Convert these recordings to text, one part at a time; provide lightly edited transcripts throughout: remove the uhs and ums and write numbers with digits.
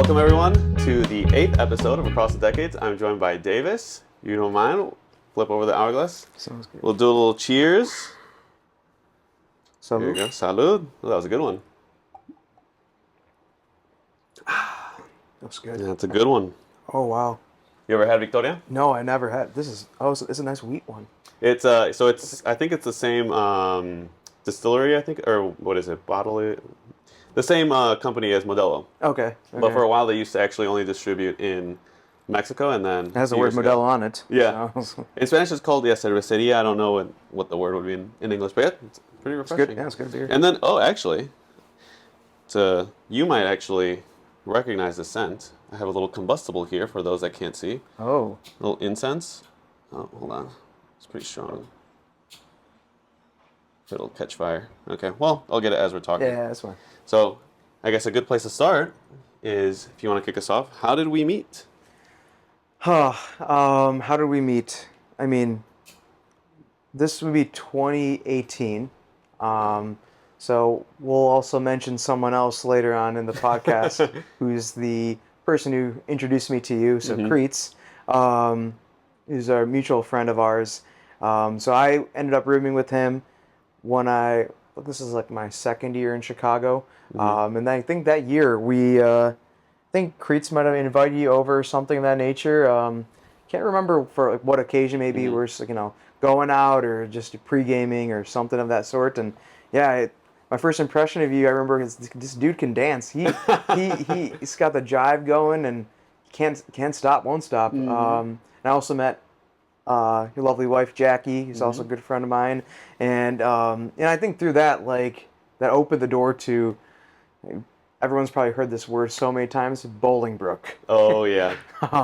Welcome everyone to the 8th episode of Across the Decades. I'm joined by Davis. You don't mind? Flip over the hourglass. Sounds good. We'll do a little cheers. Salud. There you go. Salud. Oh, that was a good one. That's good. Yeah, that's a good one. Oh wow. You ever had Victoria? No, I never had. It's a nice wheat one. It's I think it's the same distillery, I think, or what is it? Bottle. The same company as Modelo. Okay. But for a while they used to actually only distribute in Mexico, and then It has the word Modelo on it. Yeah. So. In Spanish it's called cervecería. I don't know what the word would be in English, but yeah, it's pretty refreshing. It's good. Yeah, it's good beer. And then, actually, you might actually recognize the scent. I have a little combustible here for those that can't see. Oh. A little incense. Oh, hold on. It's pretty strong. It'll catch fire. Okay, well, I'll get it as we're talking. Yeah, that's fine. So, I guess a good place to start is, if you want to kick us off, how did we meet? How did we meet? I mean, this would be 2018. So we'll also mention someone else later on in the podcast who's the person who introduced me to you, so Creets, who's a mutual friend of ours. So I ended up rooming with him when this is like my second year in Chicago. And I think that year I think Creets might have invited you over or something of that nature. Can't remember for like what occasion. Maybe we're just, going out or just pre-gaming or something of that sort. And yeah, my first impression of you, I remember, is this dude can dance. He's got the jive going and can't stop, won't stop. And I also met your lovely wife Jackie, who's also a good friend of mine. And I think through that, that opened the door to. Everyone's probably heard this word so many times, Bolingbrook. Oh yeah,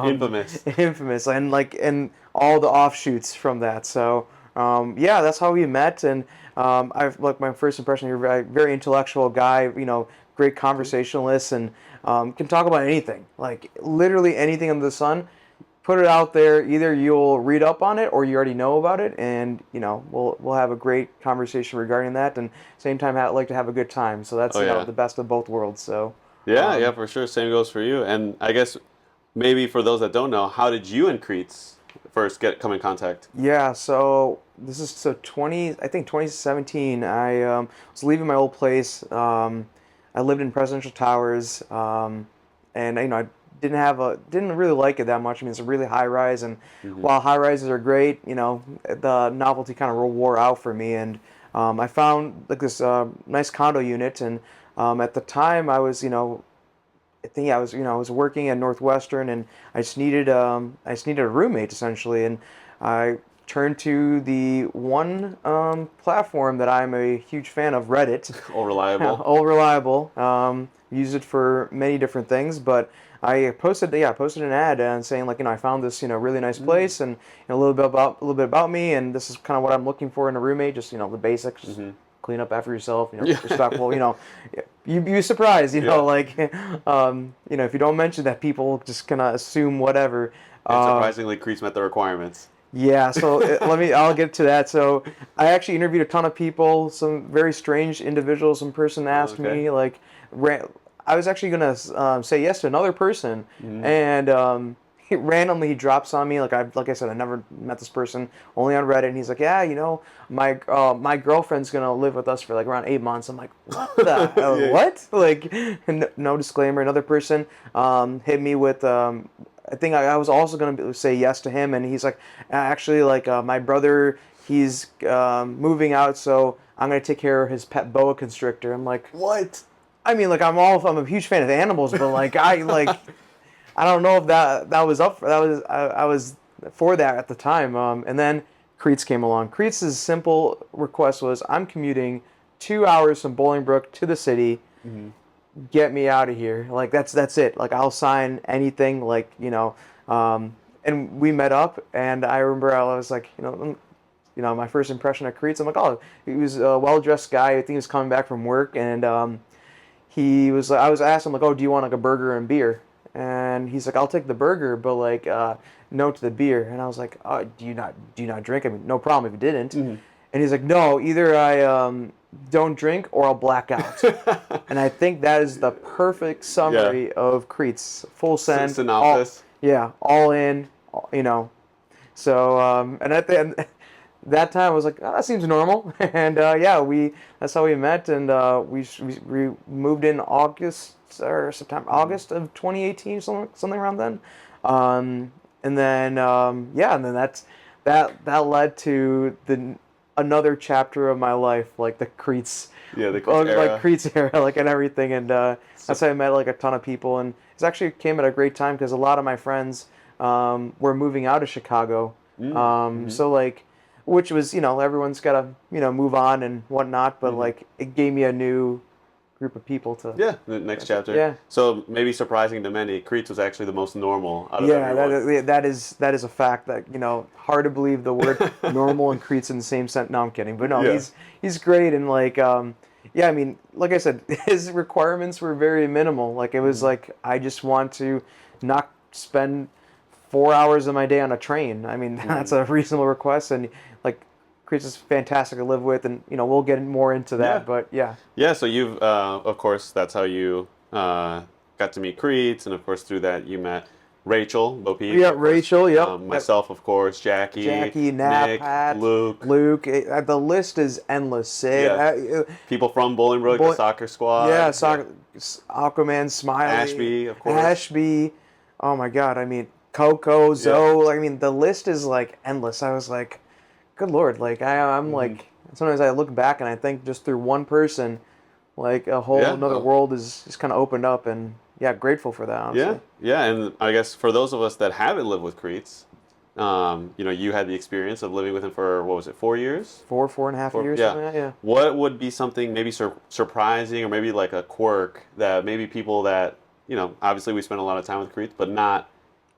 infamous. Infamous, and all the offshoots from that. So yeah, that's how we met. And my first impression, you're a very intellectual guy. Great conversationalist, and can talk about anything, like literally anything under the sun. Put it out there. Either you'll read up on it or you already know about it, and we'll have a great conversation regarding that. And same time, like to have a good time. So that's the best of both worlds. So yeah, for sure. Same goes for you. And I guess maybe for those that don't know, how did you and Creets first come in contact? Yeah, so this is I think 2017. I was leaving my old place. I lived in Presidential Towers, and I didn't really like it that much. I mean, it's a really high rise, and while high rises are great, the novelty kind of wore out for me. And I found this nice condo unit, and at the time I was, I was working at Northwestern, and I just needed a roommate essentially, and I turned to the one platform that I'm a huge fan of, Reddit. All reliable. All reliable. Use it for many different things, but I posted an ad saying I found this really nice place, and a little bit about me, and this is kind of what I'm looking for in a roommate. Just the basics. Just clean up after yourself. Respectful. You'd be surprised. If you don't mention that, people just kind of assume whatever. And surprisingly, Creets met the requirements. Yeah, so I'll get to that. So I actually interviewed a ton of people, some very strange individuals. Some person asked me, I was actually going to say yes to another person, and randomly he drops on me, like I said, I never met this person, only on Reddit, and he's like, yeah, my girlfriend's going to live with us for around 8 months. I'm like, what the hell, what? No disclaimer. Another person hit me with... I think I was also going to say yes to him, and he's like, actually, my brother, he's moving out, so I'm going to take care of his pet boa constrictor. I'm like, what? I mean, I'm a huge fan of animals, but I don't know if that was up for, I was for that at the time. And then Creets came along. Creets' simple request was, I'm commuting 2 hours from Bolingbrook to the city. Get me out of here. That's it. I'll sign anything. And we met up, and I remember I was like, my first impression of Creets, I'm like, oh, he was a well-dressed guy. I think he was coming back from work, and I was asking him, oh, do you want a burger and beer? And he's like, I'll take the burger, but no to the beer. And I was like, oh, do you not drink? I mean, no problem if you didn't. And he's like, no, either don't drink or I'll black out. And I think that is the perfect summary of Crete's full send. Synopsis. All in, you know. So, and at the end, that time I was like, oh, that seems normal. And that's how we met. And we moved in August or September, August of 2018, something around then. And then that led to another chapter of my life, like the Cretes. Yeah, the Cretes era. Like Cretes era, like, and everything. And that's how I met like a ton of people. And it actually came at a great time because a lot of my friends were moving out of Chicago. So like, which was, everyone's got to, move on and whatnot. But like, it gave me a new group of people to. Yeah, the next chapter. Yeah. So maybe surprising to many, Cretes was actually the most normal out of everyone. that is a fact that, hard to believe the word normal and Crete's in the same sentence. No, I'm kidding. But no, he's great. And like, I mean, like I said, his requirements were very minimal. Like it was like, I just want to not spend 4 hours of my day on a train. I mean, that's a reasonable request. And like, Cretes is fantastic to live with, and we'll get more into that. But yeah. Yeah. So you've, of course, that's how you got to meet Cretes, and of course through that you met Rachel, Bo Peep. Yeah, Rachel. Yep. Myself, of course, Jackie, Nap, Nick, Pat, Luke. The list is endless. People from Bolingbrook, the soccer squad. Yeah, soccer. Aquaman, Smiley, Ashby, of course. Ashby. Oh my God. I mean, Coco, Zoe. I mean, the list is like endless. I was like, good Lord. Like I'm like, sometimes I look back and I think just through one person, like a whole another world is just kind of opened up, and grateful for that. Honestly. Yeah, and I guess for those of us that haven't lived with Cretes, you had the experience of living with him for, what was it, 4 years? Four and a half years. Yeah. What would be something maybe surprising, or maybe like a quirk that maybe people that, obviously we spend a lot of time with Cretes, but not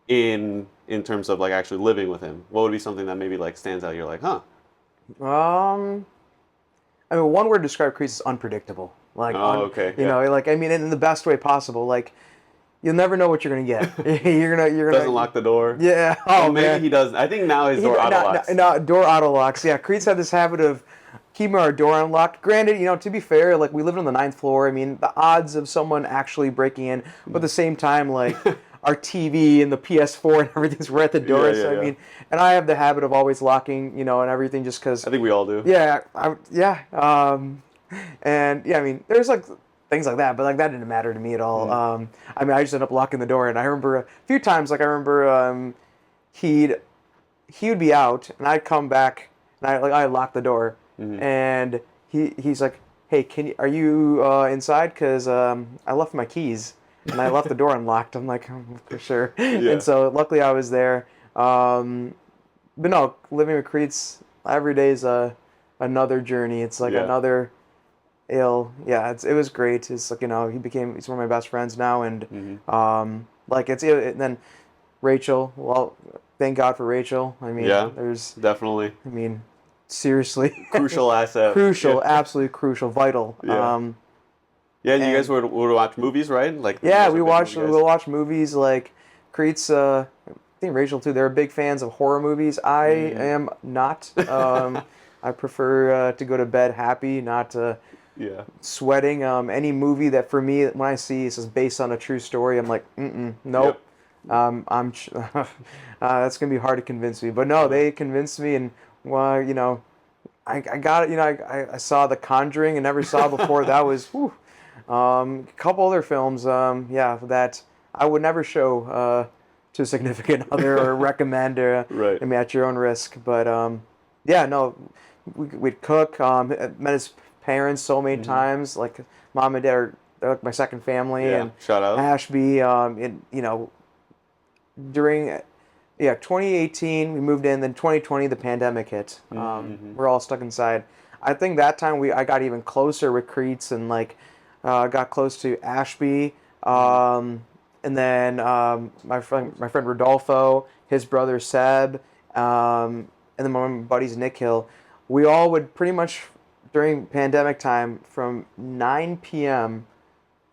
in terms of like actually living with him? What would be something that maybe like stands out? You're like, huh? I mean, one word to describe Cretes is unpredictable. Like, like, I mean, in the best way possible. Like, you'll never know what you're gonna get. you're gonna doesn't lock the door. Yeah. Oh, maybe he doesn't. I think now his door auto locks. No, door auto locks. Yeah, Cretes had this habit of keeping our door unlocked. Granted, to be fair, like we lived on the 9th floor. I mean, the odds of someone actually breaking in, but at the same time, like our TV and the PS4 and everything's right at the door. I mean, and I have the habit of always locking, and everything just because. I think we all do. Yeah. And I mean, there's like things like that, but like that didn't matter to me at all. I mean, I just ended up locking the door, and I remember a few times, like I remember he would be out, and I'd come back, and I locked the door, and he's like, hey, are you inside? Because I left my keys, and I left the door unlocked. I'm like, for sure. Yeah. And so luckily I was there. But no, living with Cretes every day is another journey. It's like another. It was great. It's like, he's one of my best friends now, and then Rachel. Well, thank God for Rachel. I mean, there's definitely. I mean, seriously, crucial asset. Crucial, absolutely crucial, vital. And you guys would watch movies, right? Like we'll watch movies like Cretes. I think Rachel too. They're big fans of horror movies. I am not. I prefer to go to bed happy, not. Sweating. Any movie that for me, when I see it says based on a true story, I'm like, nope. Yep. That's gonna be hard to convince me. But no, they convinced me, and I got it. I saw The Conjuring and never saw before. That was a couple other films. That I would never show to a significant other or recommend. I mean, at your own risk. But we'd cook. Met his parents so many times, like mom and dad they're like my second family, and shout out Ashby. During 2018 we moved in, then 2020 the pandemic hit. We're all stuck inside. I think that time I got even closer with Cretes, and like got close to Ashby, and then my friend Rodolfo, his brother Seb, and then my buddies Nick Hill. We all would pretty much during pandemic time from 9 p.m.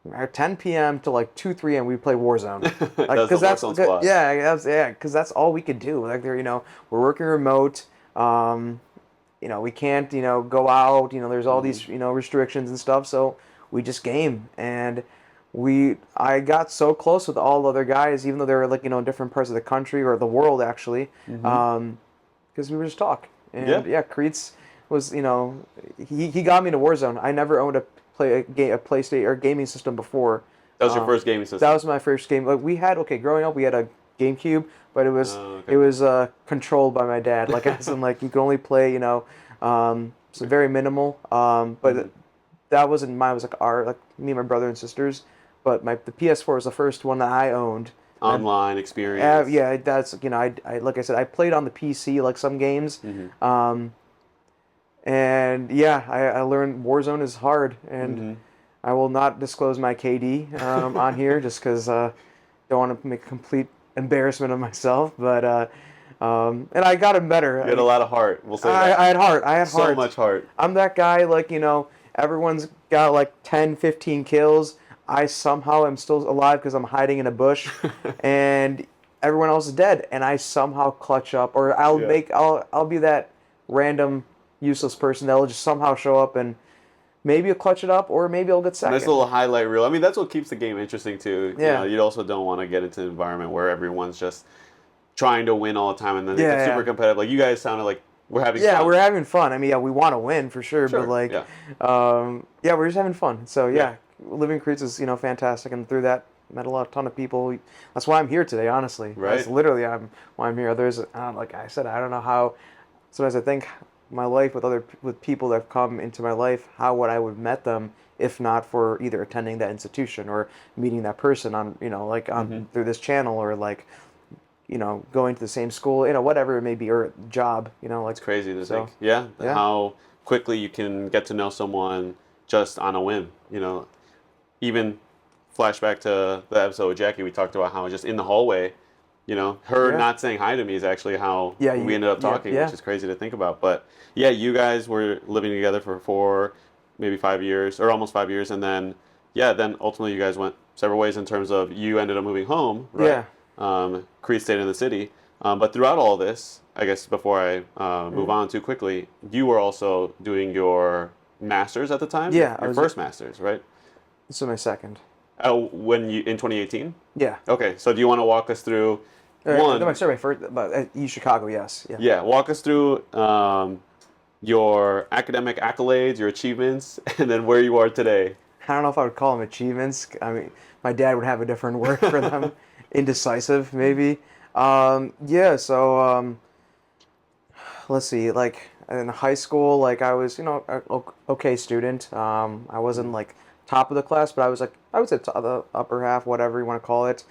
or 10 p.m. to like 2-3 a.m. we play Warzone. Like, because that's all we could do. Like we're working remote, and we can't, go out, there's all these, restrictions and stuff. So we just game. And I got so close with all the other guys, even though they were like, in different parts of the country or the world actually, because we would just talk. Yeah. And yeah, Creets was, he got me into Warzone. I never owned a PlayStation or gaming system before. That was your first gaming system. That was my first game. Like growing up, we had a GameCube, but it was okay. it was controlled by my dad. Like as in, like you could only play, so very minimal. But that wasn't mine. It was like me and my brother and sisters. But the PS4 was the first one that I owned. Online experience. Yeah, that's I like I said, I played on the PC like some games. And yeah, I learned Warzone is hard, and I will not disclose my KD on here just because don't want to make a complete embarrassment of myself. But and I got him better. You had a lot of heart. We'll say that. I had heart. I had so heart. So much heart. I'm that guy. Like everyone's got like 10, 15 kills. I somehow am still alive because I'm hiding in a bush, and everyone else is dead, and I somehow clutch up, or I'll be that random useless person that'll just somehow show up and maybe I'll clutch it up, or maybe I'll get second. Nice little highlight reel. I mean, that's what keeps the game interesting too. Yeah. You also don't want to get into an environment where everyone's just trying to win all the time and then it's super competitive. Like you guys sounded like we're having fun. Yeah, we're having fun. I mean, yeah, we want to win for sure, but like, we're just having fun. So living Creeds is fantastic, and through that met a ton of people. That's why I'm here today, honestly. Right. That's literally why I'm here. There's like I said, I don't know how. Sometimes I think my life with people that have come into my life, how would I would have met them if not for either attending that institution or meeting that person on through this channel, or like going to the same school, whatever it may be, or job, like it's crazy to think. Yeah, how quickly you can get to know someone just on a whim. Even flashback to the episode with Jackie, we talked about how just in the hallway, her not saying hi to me is actually how we ended up talking, which is crazy to think about. But yeah, you guys were living together for maybe 5 years, or almost 5 years, and then ultimately you guys went several ways in terms of you ended up moving home, right? Crete stayed in the city. But throughout all this, I guess before I move on too quickly, you were also doing your master's at the time? Yeah. Your first master's, right? This is my second. When you in 2018? Yeah. Okay, so do you want to walk us through I started my first, but at U Chicago, yes. Yeah. Yeah, walk us through your academic accolades, your achievements, and then where you are today. I don't know if I would call them achievements. I mean, my dad would have a different word for them. Indecisive, maybe. So let's see. Like in high school, like I was, an okay student. I wasn't like top of the class, but I was like, I would say the upper half, whatever you want to call it.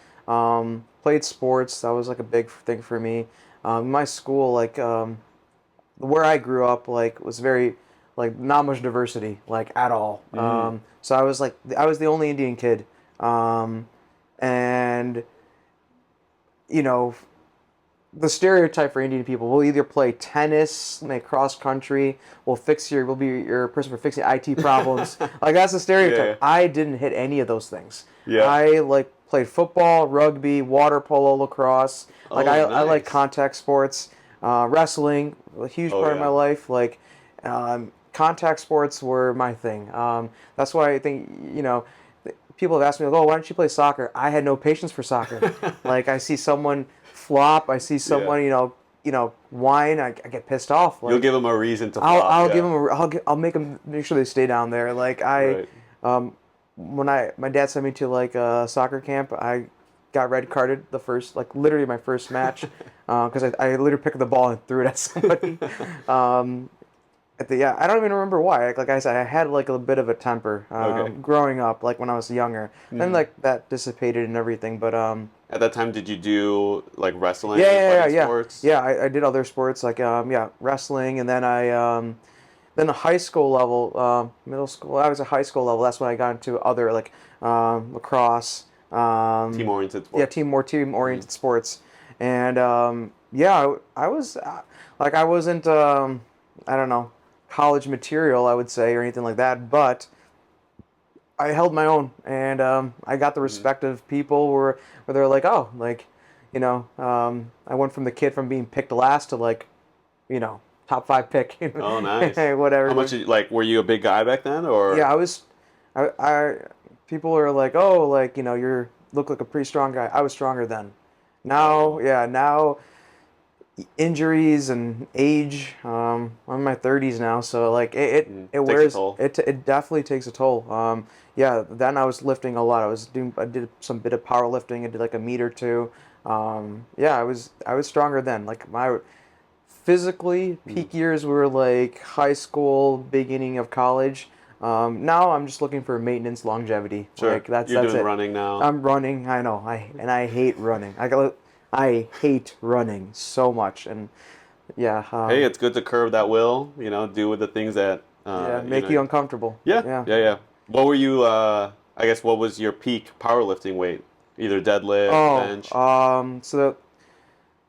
Played sports. That was like a big thing for me. My school, like where I grew up, like was very like not much diversity, like at all. So I was the only Indian kid, and the stereotype for Indian people, will either play tennis, make cross country, will be your person for fixing IT problems. Like that's the stereotype. Yeah. I didn't hit any of those things. Yeah. I played football, rugby, water polo, lacrosse. I like contact sports, wrestling, a huge part of my life. Like contact sports were my thing. That's why I think people have asked me, why don't you play soccer? I had no patience for soccer. Like I see someone flop, I see someone whine, I get pissed off. Like, you'll give them a reason to flop. I'll make sure they stay down there. Like when my dad sent me to like a soccer camp, I got red carded literally my first match because I literally picked up the ball and threw it at somebody. I don't even remember why. Like I said, I had like a bit of a temper growing up, like when I was younger. Then like that dissipated and everything. But at that time, did you do like wrestling? Sports? Yeah. I did other sports like wrestling, and then then the high school level, middle school. I was at high school level. That's when I got into other like lacrosse. Team-oriented sports. Yeah, team-oriented sports, and I was like I wasn't I don't know, college material, I would say, or anything like that, but I held my own, and I got the respect of people where they're like, I went from the kid from being picked last to like, top 5 pick. Oh, nice. Whatever. How much? Like, were you a big guy back then, or? Yeah, I was. I people are like, oh, like you're look like a pretty strong guy. I was stronger then. Now, Oh. yeah, now injuries and age. I'm in my 30s now, so like it Takes a wears toll. it definitely takes a toll. Yeah, then I was lifting a lot. I did some bit of powerlifting. I did like a meet or two. Yeah, I was stronger then. Like my physically Mm. peak years were like high school, beginning of college. Now I'm just looking for maintenance longevity. Sure. Like You're that's doing it. running now. I'm running. I know. I hate running. I hate running so much. And yeah, Hey, it's good to curb that will. Do with the things that yeah, make you uncomfortable. Yeah, Yeah. yeah, yeah. What were you? I guess what was your peak powerlifting weight? Either deadlift, Oh, bench.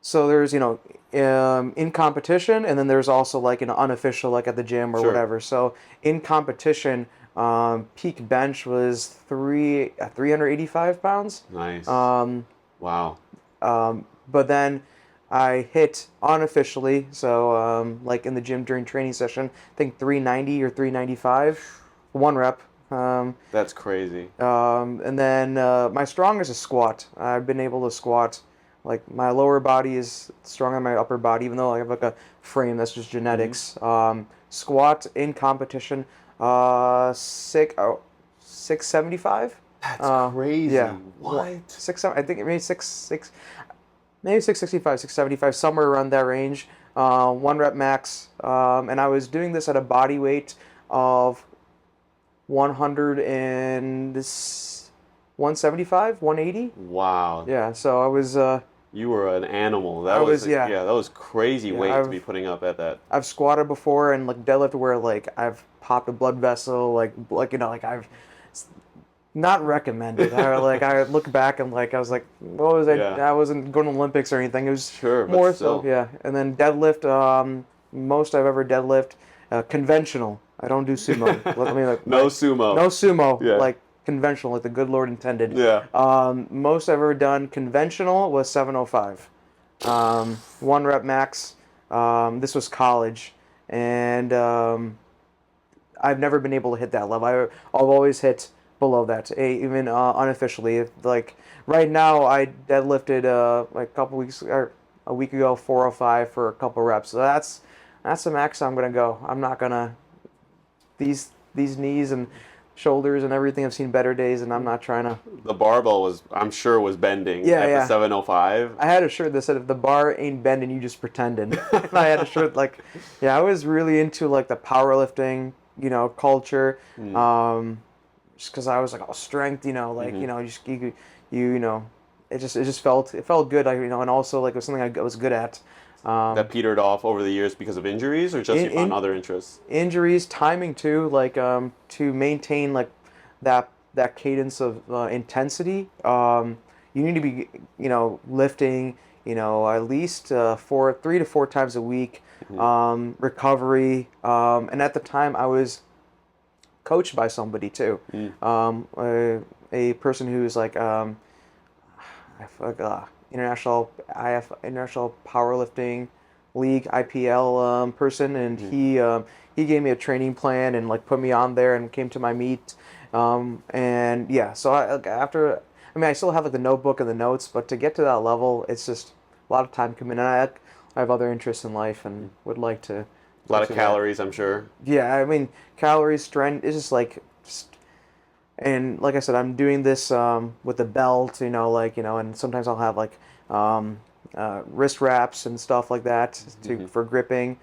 so there's in competition, and then there's also like an unofficial, like at the gym or Sure. whatever. So in competition, peak bench was 385 pounds. Nice. Um, Wow. but then I hit unofficially, so like in the gym during training session, I think 390 or 395, one rep. That's crazy. And then my strongest is squat. I've been able to squat. Like my lower body is stronger than my upper body, even though I have like a frame that's just Hmm. genetics. Squat in competition, 675. That's crazy. Yeah, What? I think maybe maybe 665, 675, somewhere around that range. One rep max. And I was doing this at a body weight of 100 and 175, 180. Wow. Yeah, so You were an animal. That I was was yeah. yeah, that was crazy Yeah, weight to be putting up at that. I've squatted before and like deadlift where like I've popped a blood vessel, like like I've not recommended. I look back and like I was like, what was I? Yeah. I wasn't going to Olympics or anything. It was Sure, but more so, still. yeah. And then deadlift, most I've ever deadlift, conventional. I don't do sumo. Let me like No sumo. no sumo, Yeah. like conventional, like the good Lord intended. Yeah. Most I've ever done conventional was 705. One rep max. This was college, and I've never been able to hit that level. I've always hit below that, even unofficially. Like right now, I deadlifted like a couple weeks or a week ago 405 for a couple reps. So that's the max I'm gonna go. I'm not gonna these knees and shoulders and everything. I've seen better days, and I'm not trying to. The barbell I'm sure was bending Yeah, at yeah. the 705. I had a shirt that said, "If the bar ain't bending, you just pretending." And I had a shirt like, yeah, I was really into like the powerlifting, culture. Mm. Just because I was like, oh, strength, like Mhm. it just felt good, and also like it was something I was good at. That petered off over the years because of injuries, or just In, you found in other interests? injuries, timing too, like to maintain like that cadence of intensity. You need to be lifting at least 3 to 4 times a week. Mhm. Recovery, and at the time I was coached by somebody too, Mm. a person who's like I forgot, international powerlifting league IPL person, and Mhm. he gave me a training plan and like put me on there and came to my meet, and yeah. So I still have like the notebook and the notes, but to get to that level, it's just a lot of time commitment. And I have other interests in life and would like to A lot of pursue that. calories, I'm sure. Yeah, I mean calories, strength. It's and like I said, I'm doing this with a belt, and sometimes I'll have like wrist wraps and stuff like that Mhm. for gripping.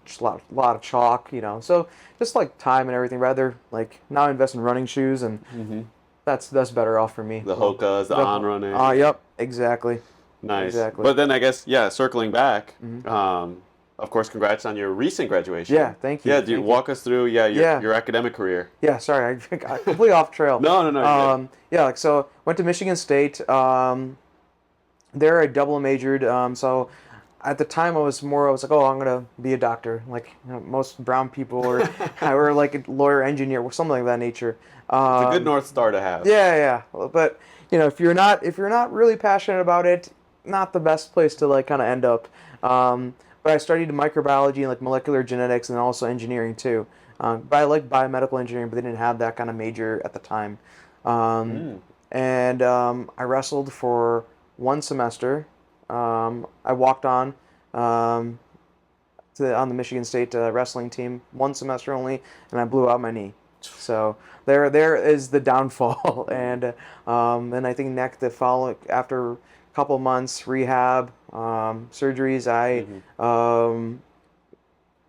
Just a lot of chalk, So just like time and everything. Rather like now I invest in running shoes, and Mhm. that's better off for me. The Hokas, the on running. Yep, exactly, Nice. exactly. But then I guess, yeah, circling back, Mhm. of course, congrats on your recent graduation. Yeah, thank you. Yeah, do you Thank you. walk us through, yeah, Yeah. your academic career? Yeah, sorry, I got completely off trail. No, no, no, you're good. Yeah, like so went to Michigan State. There I double majored. So at the time I was like, oh, I'm gonna be a doctor, like most brown people, or I were like a lawyer, engineer, or something like that nature. It's a good North Star to have. Yeah, yeah. But if you're not really passionate about it, not the best place to like kind of end up. But but I studied microbiology and like molecular genetics and also engineering too. But I like biomedical engineering, but they didn't have that kind of major at the time. Um, and I wrestled for one semester. I walked um, on the Michigan State wrestling team one semester only, and I blew out my knee. So there is the downfall, and I think the follow after a couple months rehab, surgeries, I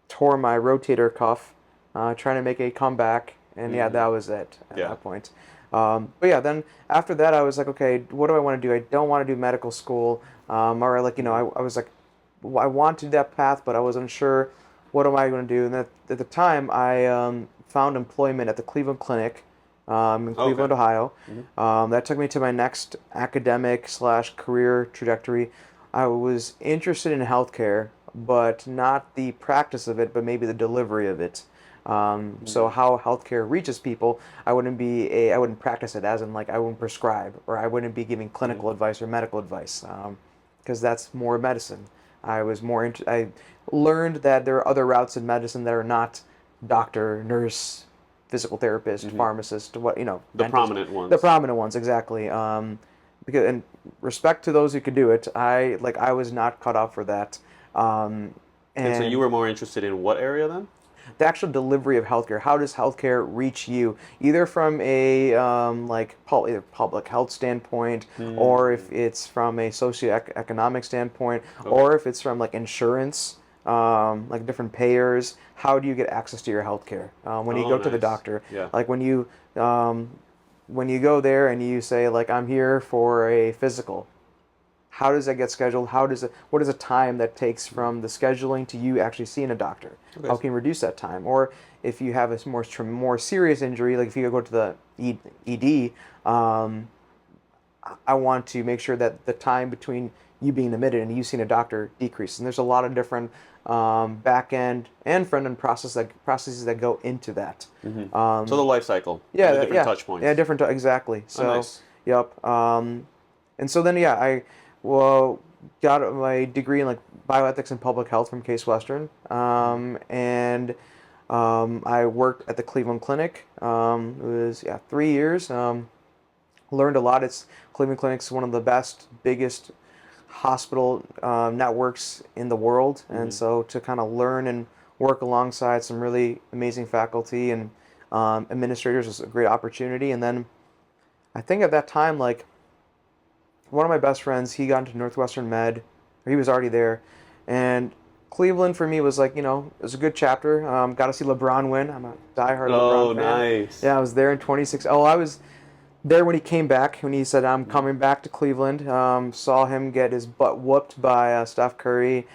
tore my rotator cuff, trying to make a comeback, and yeah, that was it at that point. But yeah, then after that, I was like, okay, what do I want to do? I don't want to do medical school, or like I was like, I wanted that path, but I wasn't sure what am I going to do. And at the time, I found employment at the Cleveland Clinic in Cleveland, Ohio. That took me to my next academic / career trajectory. I was interested in healthcare, but not the practice of it, but maybe the delivery of it. So how healthcare reaches people, I wouldn't practice it as in like I wouldn't prescribe or I wouldn't be giving clinical advice or medical advice, because that's more medicine. I learned that there are other routes in medicine that are not doctor, nurse, physical therapist, pharmacist, the dentist. prominent ones. The prominent ones, exactly. Because and respect to those who could do it. I was not cut out for that. And so you were more interested in what area then? The actual delivery of healthcare. How does healthcare reach you, either from a either public health standpoint, or if it's from a socioeconomic standpoint, or if it's from like insurance, like different payers. How do you get access to your healthcare when you go to the doctor? Yeah. Like when you go there and you say like I'm here for a physical. How does that get scheduled? What is the time that takes from the scheduling to you actually seeing a doctor? Okay. How can you reduce that time? Or if you have a more serious injury, like if you go to the ED, I want to make sure that the time between you being admitted and you seeing a doctor decreases. And there's a lot of different back end and front end processes that go into that. So the life cycle. Yeah, the different touch points. Yeah, exactly. So, nice. Yep. And so then I got my degree in like bioethics and public health from Case Western, and I worked at the Cleveland Clinic. It was 3 years. Learned a lot. Cleveland Clinic's one of the biggest hospital networks in the world, and so to kind of learn and work alongside some really amazing faculty and administrators was a great opportunity. And then I think at that time, like, one of my best friends, he got into Northwestern Med, or he was already there, and Cleveland for me was like, it was a good chapter. Got to see LeBron win. I'm a diehard LeBron fan. Oh, nice. Yeah, I was there in 2016. Oh, I was there when he came back, when he said, I'm coming back to Cleveland. Saw him get his butt whooped by Steph Curry,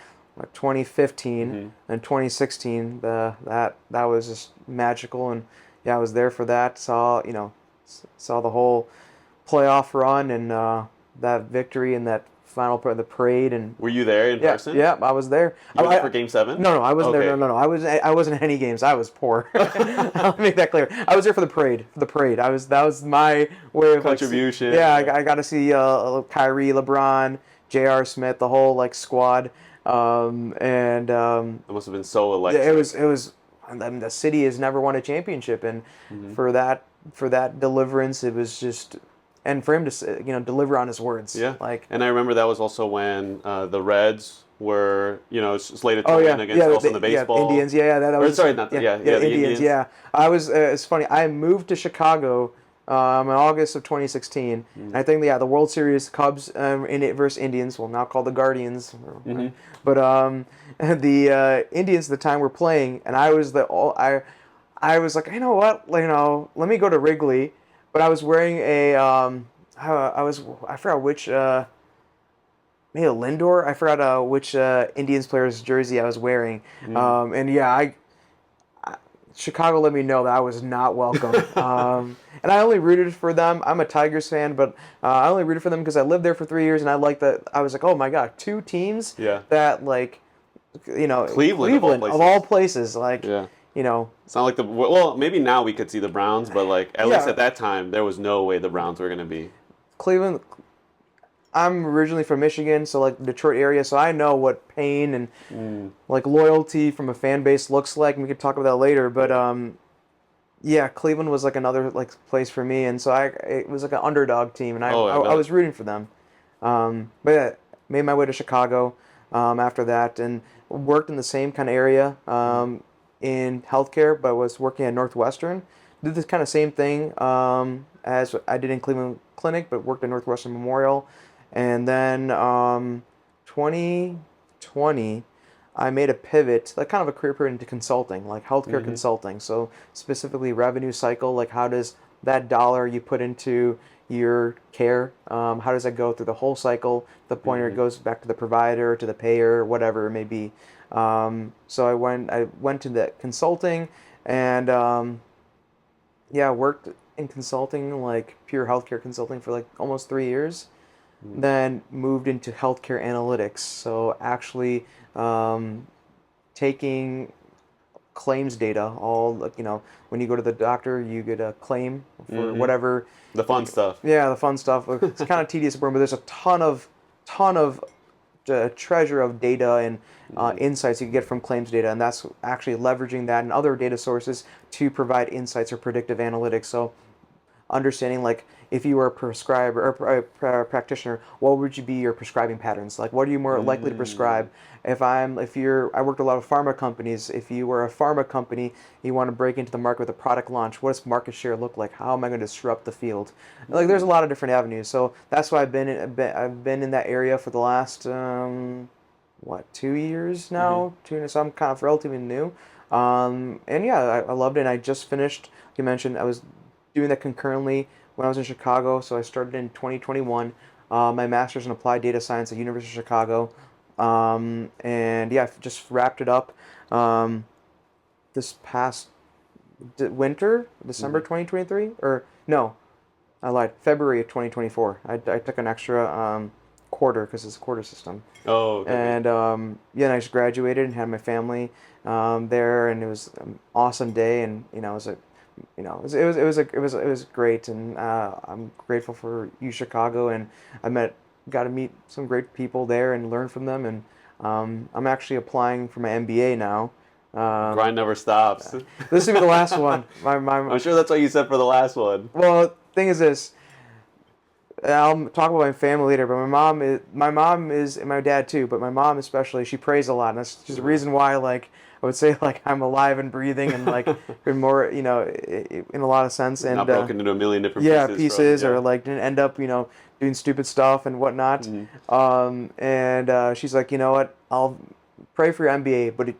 2015 and 2016. That was just magical, and yeah, I was there for that. Saw the whole playoff run and that victory and that final part of the parade. And were you there in person? Yeah, I was there. You went for Game 7? No, I wasn't there. No. I wasn't at any games. I was poor. I'll make that clear. I was there for the parade. That was my way of contribution. I got to see Kyrie, LeBron, J.R. Smith, the whole squad. It must have been so electric. It was. I mean, the city has never won a championship, and for that deliverance, it was just. And for him to deliver on his words. Yeah. And I remember that was also when the Reds were slated to win against also the baseball. Indians. Yeah. That was. Sorry, not the Indians. Yeah. I was. It's funny. I moved to Chicago in August of 2016. And I think the World Series Cubs versus Indians, well now called the Guardians, but the Indians at the time were playing, and I was I was like, you know what, let me go to Wrigley. But I was wearing I forgot which, maybe a Lindor. I forgot which Indians player's jersey I was wearing. Chicago let me know that I was not welcome. And I only rooted for them. I'm a Tigers fan, but I only rooted for them because I lived there for 3 years, and I liked that. I was like, oh my god, 2 teams that Cleveland of all places, It's not like maybe now we could see the Browns, but at least at that time there was no way the Browns were going to be. Cleveland, I'm originally from Michigan, so like Detroit area, so I know what pain and like loyalty from a fan base looks like. And we could talk about that later, but yeah, Cleveland was like another like place for me, and so it was like an underdog team, and Oh, I I bet. was rooting for them. But yeah, made my way to Chicago after that, and worked in the same kind of area in healthcare, but was working at Northwestern. Did this kind of same thing as I did in Cleveland Clinic, but worked at Northwestern Memorial, and then 2020. I made a pivot, like kind of a career pivot into consulting, like healthcare Mm-hmm. consulting. So specifically revenue cycle, like how does that dollar you put into your care, how does that go through the whole cycle, to the point where it Mm-hmm. goes back to the provider, to the payer, whatever it may be. So I went to the consulting, and yeah, worked in consulting, like pure healthcare consulting for like almost 3 years. Then moved into healthcare analytics. So actually um, taking claims data, all like when you go to the doctor, you get a claim for Mm-hmm. whatever. The fun Like, stuff. yeah, the fun stuff. It's kind of tedious, but there's a ton of treasure of data and Mm-hmm. insights you can get from claims data, and that's actually leveraging that and other data sources to provide insights or predictive analytics. So understanding like if you were a prescriber or a practitioner, what would you be your prescribing patterns? Like what are you more likely to Mm. prescribe? If you're I worked a lot of pharma companies. If you were a pharma company, you want to break into the market with a product launch, what does market share look like? How am I going to disrupt the field? Like there's a Mm. lot of different avenues. So that's why I've been in that area for the last what 2 years Mm-hmm. now. So I'm kind of relatively new. And yeah, I loved it. And I just finished. Like you mentioned I was doing that concurrently when I was in Chicago. So I started in 2021. My master's in applied data science at University of Chicago, and yeah, just wrapped it up this past winter, December Mm-hmm. 2023, or no, I lied, February of 2024. I took an extra quarter because it's a quarter system, Oh, okay, okay. and yeah, and I just graduated and had my family there, and it was an awesome day, and it was a it was great, and I'm grateful for U Chicago, and got to meet some great people there and learn from them, and I'm actually applying for my MBA now. Um, Grind never stops. this will be the last one. My I'm sure that's what you said for the last one. well, thing is this. I'll talk about my family later, but my mom is and my dad too, but my mom especially, she prays a lot, and that's just the Uh-huh. reason why like I would say like I'm alive and breathing and like been more in a lot of sense, and Not broken into a million different yeah, pieces from, pieces, yeah. or like didn't end up doing stupid stuff and whatnot. Mm-hmm. And she's like, you know what, I'll pray for your MBA, but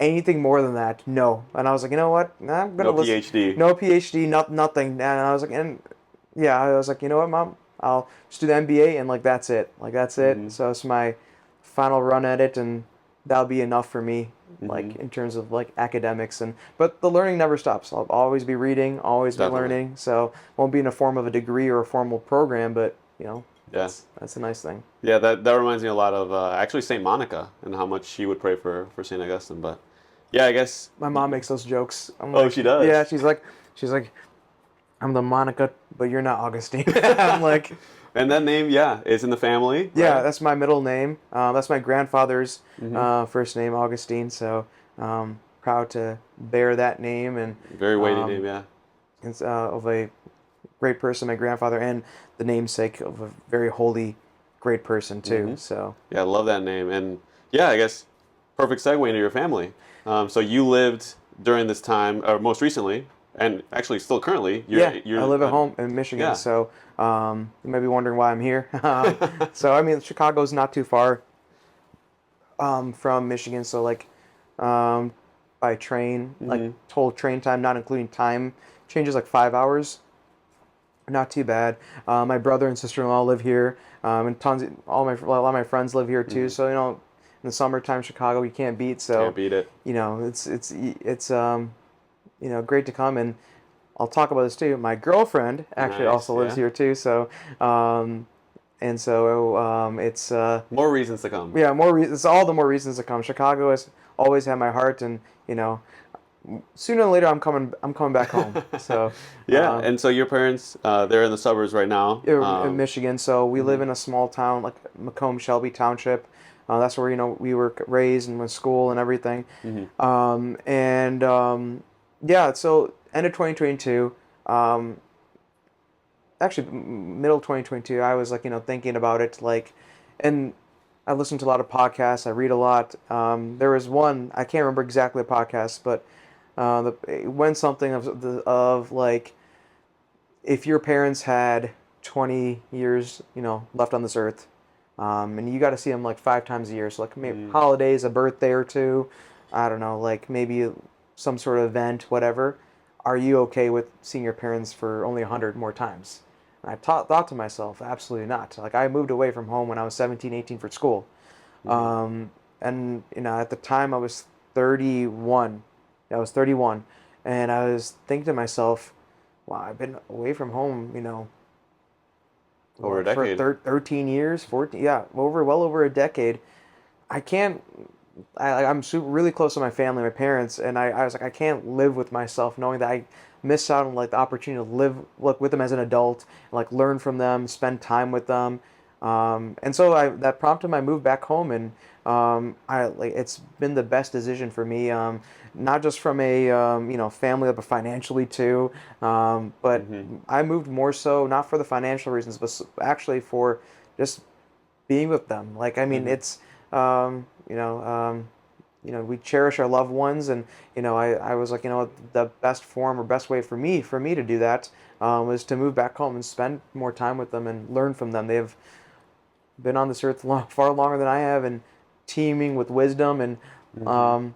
anything more than that, no. And I was like, you know what, nah, I'm gonna No listen. PhD. No PhD, nothing. And I was like, and yeah, I was like, you know what, mom, I'll just do the MBA and like that's it. Like that's it. Mm-hmm. So it's my final run at it, and that'll be enough for me, Mm-hmm. like in terms of like academics. And but the learning never stops. I'll always be reading, always be Definitely. learning. So won't be in a form of a degree or a formal program, but Yeah. that's a nice thing. Yeah, that reminds me a lot of actually Saint Monica and how much she would pray for Saint Augustine. But yeah, I guess. My mom makes those jokes. I'm Oh, like, she yeah, does. she's like, I'm the Monica, but you're not Augustine. I'm like, And that name, yeah, is in the family, yeah, right? that's my middle name. That's my grandfather's Mm-hmm. first name, Augustine. So proud to bear that name, and Very weighty name, um, yeah. it's of a great person, my grandfather, and the namesake of a very holy, great person too. Mm-hmm. So Yeah, I love that name. And yeah, I guess perfect segue into your family. So you lived during this time, or most recently, and actually still currently. yeah, I You're live at home in Michigan. yeah. So you may be wondering why I'm here. So I mean, Chicago's not too far from Michigan. So like um, by train, like Mm-hmm. total train time, not including time changes, like 5 hours. Not too bad. My brother and sister-in-law live here, and a lot of my friends live here too. Mm-hmm. So in the summertime, Chicago you can't beat. Can't So beat it. it's great to come, and I'll talk about this too. My girlfriend actually Nice, also lives yeah. here too. So it's More reasons to come. yeah, it's all the more reasons to come. Chicago has always had my heart, and you know sooner or later I'm coming back home. So Yeah, and so your parents, they're in the suburbs right now. in Michigan. So we live in a small town like Macomb Shelby Township. That's where we were raised and went to school and everything. And yeah, so end of 2022. Actually middle 2022, I was like thinking about it like, and I listen to a lot of podcasts. I read a lot. There was one, I can't remember exactly the podcast, but it went something of like, if your parents had 20 years left on this earth, and you got to see them like 5 times a year, so like maybe holidays, a birthday or two, I don't know, like maybe some sort of event, whatever, are you okay with seeing your parents for only 100 more times? And I thought to myself, absolutely not. Like, I moved away from home when I was 17, 18 for school. And at the time I was 31. I was 31, and I was thinking to myself, wow, I've been away from home, Over a for decade. 13 years, 14, yeah, well over a decade. I can't. I'm really close to my family, my parents, and I was like, I can't live with myself knowing that I missed out on like the opportunity to live like with them as an adult, and like learn from them, spend time with them, and so that prompted my move back home, and I like it's been the best decision for me, not just from a family, but financially too, but I moved more so not for the financial reasons, but actually for just being with them. Like, I mean, it's um, you know, um, we cherish our loved ones, and I was like, the best form or best way for me to do that was to move back home and spend more time with them and learn from them. They've been on this earth far longer than I have, and teeming with wisdom. And I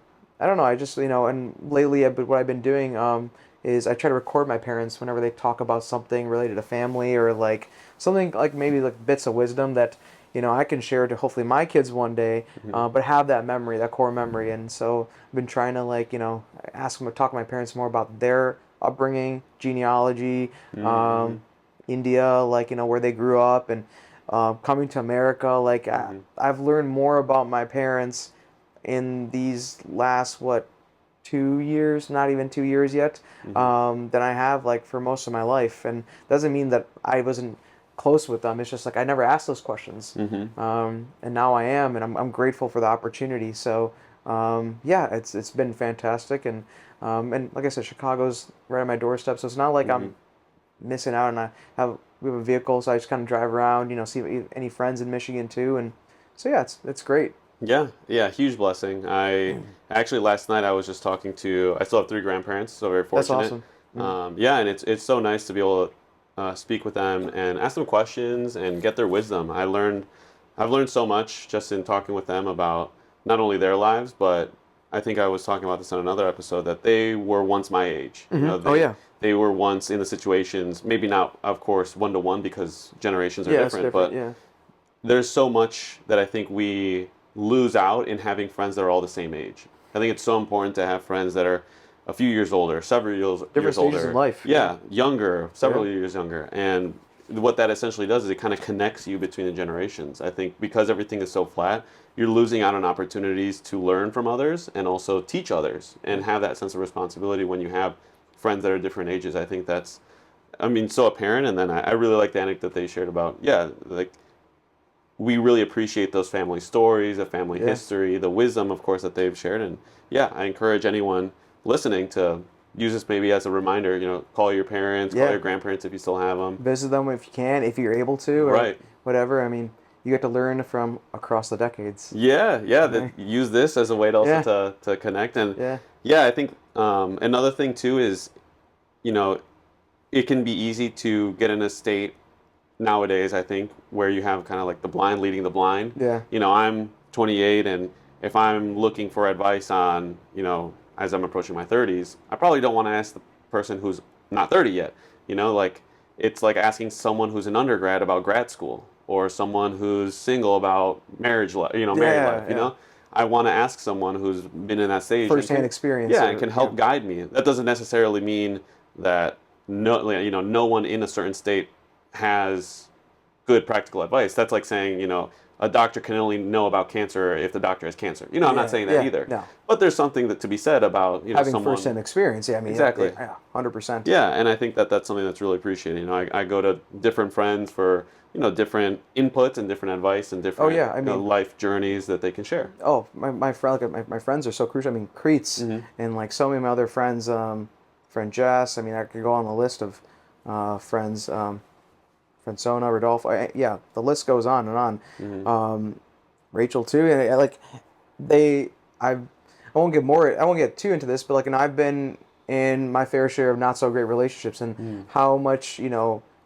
don't know. I just and lately, what I've been doing is I try to record my parents whenever they talk about something related to family, or like something like maybe like bits of wisdom that I can share to hopefully my kids one day, but have that memory, that core memory. And so I've been trying to like ask them to talk to my parents more about their upbringing, genealogy, India, like where they grew up, and coming to America. Like I've learned more about my parents in these last 2 years, not even 2 years yet, than I have like for most of my life. And doesn't mean that I wasn't close with them. It's just like I never asked those questions, and now I am, and I'm grateful for the opportunity. So yeah, it's been fantastic, and like I said, Chicago's right on my doorstep, so it's not like I'm missing out. And we have a vehicle, so I just kind of drive around, see any friends in Michigan too, and so yeah, it's great. Yeah, yeah, huge blessing. I actually last night I was just talking to. I still have three grandparents, so very That's fortunate. awesome. Yeah, and it's so nice to be able to speak with them and ask them questions and get their wisdom. I've learned so much just in talking with them about not only their lives, but I think I was talking about this on another episode that they were once my age. Oh yeah, They were once in the situations, maybe not, of course, one to one because generations are yeah, it's different, different. but Yeah, there's so much that I think we lose out in having friends that are all the same age. I think it's so important to have friends that are a few years older, several different years stages older. in life. Yeah, younger, several Yeah. years younger. And what that essentially does is it kind of connects you between the generations. I think because everything is so flat, you're losing out on opportunities to learn from others and also teach others and have that sense of responsibility when you have friends that are different ages. I think that's, I mean, so apparent. And then I really like the anecdote they shared about, yeah, like we really appreciate those family stories, the family Yeah. history, the wisdom, of course, that they've shared. And yeah, I encourage anyone listening to use this maybe as a reminder. Call your parents, call Yeah. your grandparents if you still have them. Visit them if you can, if you're able to, or Right. whatever. I mean, you get to learn from across the decades. Yeah, yeah. Yeah. Use this as a way to also Yeah. to connect. And Yeah. yeah, I think another thing too is, you know, it can be easy to get in a state nowadays, I think, where you have kind of like the blind leading the blind. Yeah. I'm 28, and if I'm looking for advice on, as I'm approaching my 30s, I probably don't want to ask the person who's not 30 yet. Like it's like asking someone who's an undergrad about grad school, or someone who's single about marriage life, married life. Yeah. I want to ask someone who's been in that stage, and First-hand experience. yeah, or- and can help guide me. That doesn't necessarily mean that no one in a certain state has good practical advice. That's like saying, a a doctor can only know about cancer if the doctor has cancer. I'm Yeah, not saying that yeah, either. no. But there's something to be said about Having someone. first-hand experience. Yeah, I mean, Exactly. yeah, 100%. Yeah, and I think that that's something that's really appreciated. I go to different friends for different inputs and different advice and Oh different yeah, I mean, life journeys that they can share. oh my friend, like my friends are so crucial. I mean, Creets and like so many of my other friends, friend Jess. I mean, I could go on the list of friends, friend Sona, Rodolfo. Yeah, the list goes on and on. Rachel too, and like they, I I won't get too into this, but like, and I've been in my fair share of not so great relationships, and how much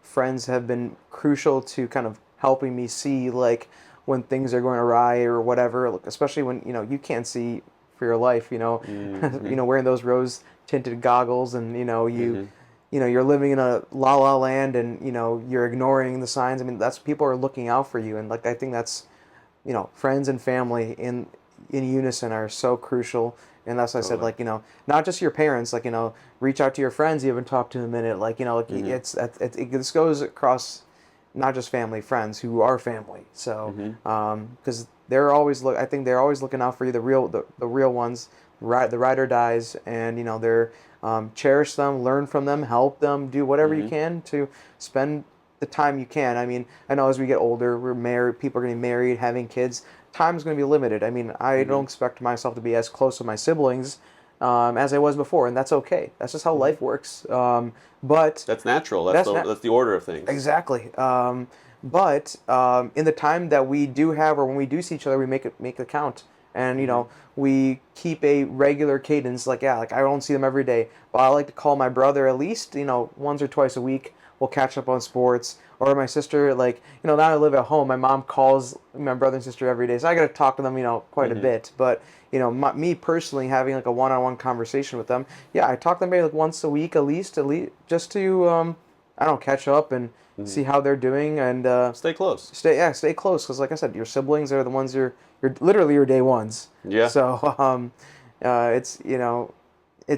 friends have been crucial to kind of helping me see like when things are going awry or whatever, like, especially when you can't see for your life, wearing those rose tinted goggles, and you're living in a la la land, and you're ignoring the signs. I mean, that's people are looking out for you, and like I think that's friends and family in unison are so crucial. And that's why I said, like, not just your parents, like, reach out to your friends you haven't talked to in a minute. Like, like this goes across not just family, friends who are family. So, because they're always I think they're always looking out for you, the real ones, the ride or dies, and they're cherish them, learn from them, help them, do whatever you can to spend the time you can. I mean, I know as we get older, we're married, people are getting married, having kids. Time's going to be limited. I mean, I don't expect myself to be as close to my siblings as I was before, and that's okay. That's just how life works. But that's natural. That's the order of things. Exactly. But in the time that we do have, or when we do see each other, we make it count. And we keep a regular cadence. Like I don't see them every day, but I like to call my brother at least once or twice a week. We'll catch up on sports. Or my sister, like now I live at home. My mom calls my brother and sister every day, so I got to talk to them quite a bit. But me personally having like a one-on-one conversation with them, yeah, I talk to them maybe like once a week at least, just to I don't know, catch up and see how they're doing, and stay close. Stay close, because like I said, your siblings are the ones you're literally your day ones. Yeah. So it's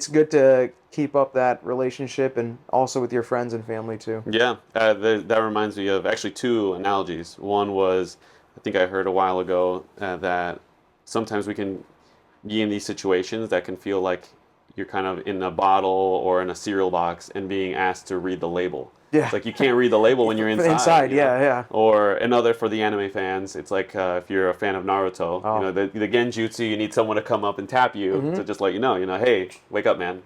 good to keep up that relationship, and also with your friends and family too. Yeah, that reminds me of actually two analogies. One was, I think I heard a while ago, that sometimes we can be in these situations that can feel like you're kind of in a bottle or in a cereal box and being asked to read the label. Yeah. It's like you can't read the label when you're inside. Inside, yeah. Or another for the anime fans, it's like if you're a fan of Naruto, the genjutsu, you need someone to come up and tap you to just let you know, hey, wake up, man.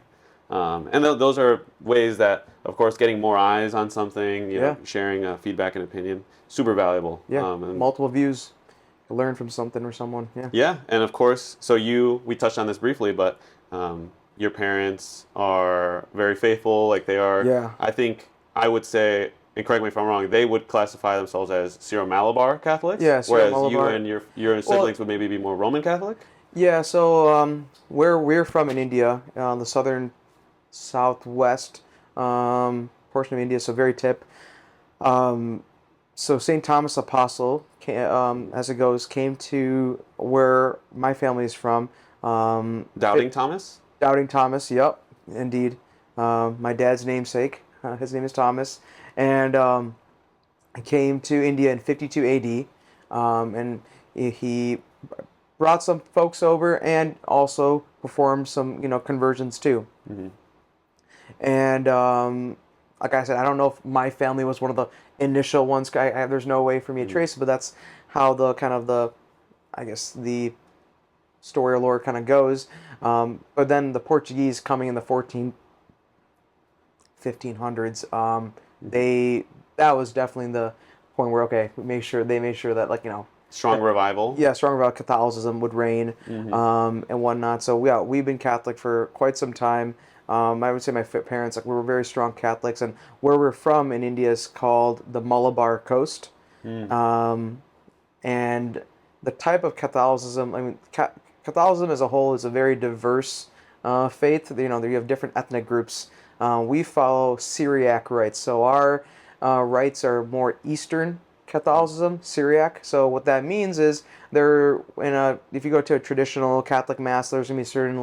And those are ways that, of course, getting more eyes on something, sharing feedback and opinion, super valuable. Yeah, multiple views, learn from something or someone. Yeah. Yeah, and of course, so we touched on this briefly, but your parents are very faithful. Like they are. Yeah. I think I would say, and correct me if I'm wrong, they would classify themselves as Syro-Malabar Catholics. Yeah, Syro-Malabar. Whereas you and your siblings would maybe be more Roman Catholic. Yeah. So where we're from in India, the southwest portion of India, so very tip. So St. Thomas Apostle, as it goes, came to where my family is from. Doubting Thomas? Doubting Thomas, yep, indeed. My dad's namesake. His name is Thomas. And he came to India in 52 AD. And he brought some folks over and also performed some, conversions too. And like I said, I don't know if my family was one of the initial ones. There's no way for me to trace it, but that's how the story or lore kind of goes. But then the Portuguese coming in the 1500s, that was definitely the point where they made sure that strong revival. Yeah, strong revival, Catholicism would reign, and whatnot. So yeah, we've been Catholic for quite some time. I would say my parents, we were very strong Catholics, and where we're from in India is called the Malabar Coast. And the type of Catholicism, Catholicism as a whole is a very diverse faith. You have different ethnic groups. We follow Syriac rites, so our rites are more Eastern Catholicism, Syriac. So what that means is if you go to a traditional Catholic mass, there's gonna be certain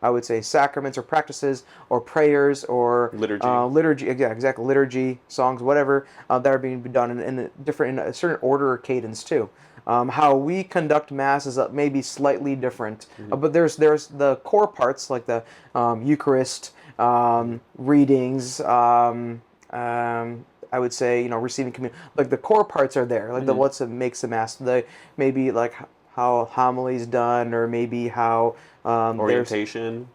I would say, sacraments or practices or prayers or Liturgy. yeah, exactly, liturgy, songs, whatever that are being done in a certain order or cadence too. How we conduct mass is maybe slightly different, but there's the core parts like the Eucharist, readings. I would say, receiving communion. Like the core parts are there, like the what's it makes the mass. The maybe like how homily's done, or maybe how Orientation.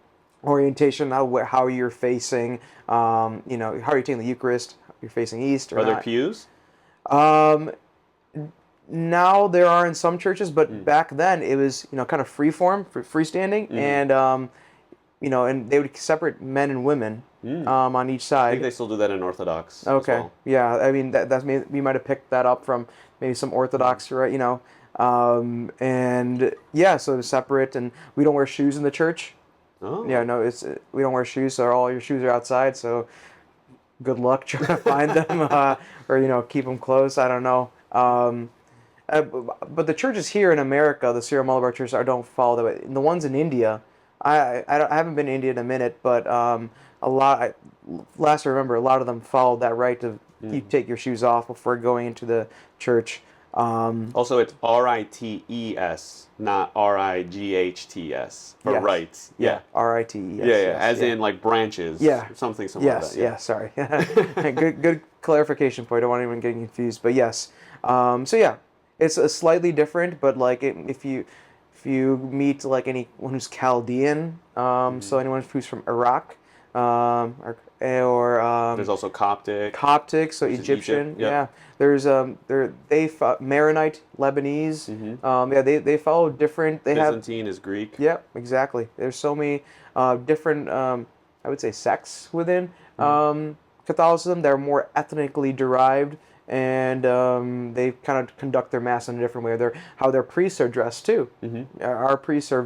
orientation, how you're facing, how you're taking the Eucharist. You're facing east or Are there not. pews? Um, Now there are in some churches, but back then it was kind of freestanding, and and they would separate men and women on each I side. think they still do that in Orthodox as Okay. well. Yeah. I mean, that's maybe we might have picked that up from maybe some Orthodox, right? And yeah, so it's separate, and we don't wear shoes in the church. Oh. Yeah, no, we don't wear shoes, so all your shoes are outside. So good luck trying to find them, or keep them close. I don't know. But the churches here in America, the Syro Malabar churches, I don't follow that way. The ones in India, I haven't been to India in a minute, but last I remember, a lot of them followed that right to you take your shoes off before going into the church. Also, it's rites, not rights for Yes. rights. Yeah, rites. Yeah. As in like branches. Yeah. Something like Yes, that. yeah, sorry. Good clarification point. I don't want anyone getting confused, but yes. So yeah, it's a slightly different, but like if you meet like anyone who's Chaldean, so anyone who's from Iraq, or There's also Coptic. Coptic, so is Egyptian, Egypt, yep. yeah. There's Maronite, Lebanese, yeah, they follow different. They have Byzantine is Greek. yeah, exactly. There's so many different, I would say, sects within Catholicism that are more ethnically derived, and they kind of conduct their mass in a different way. How their priests are dressed too. Our priests are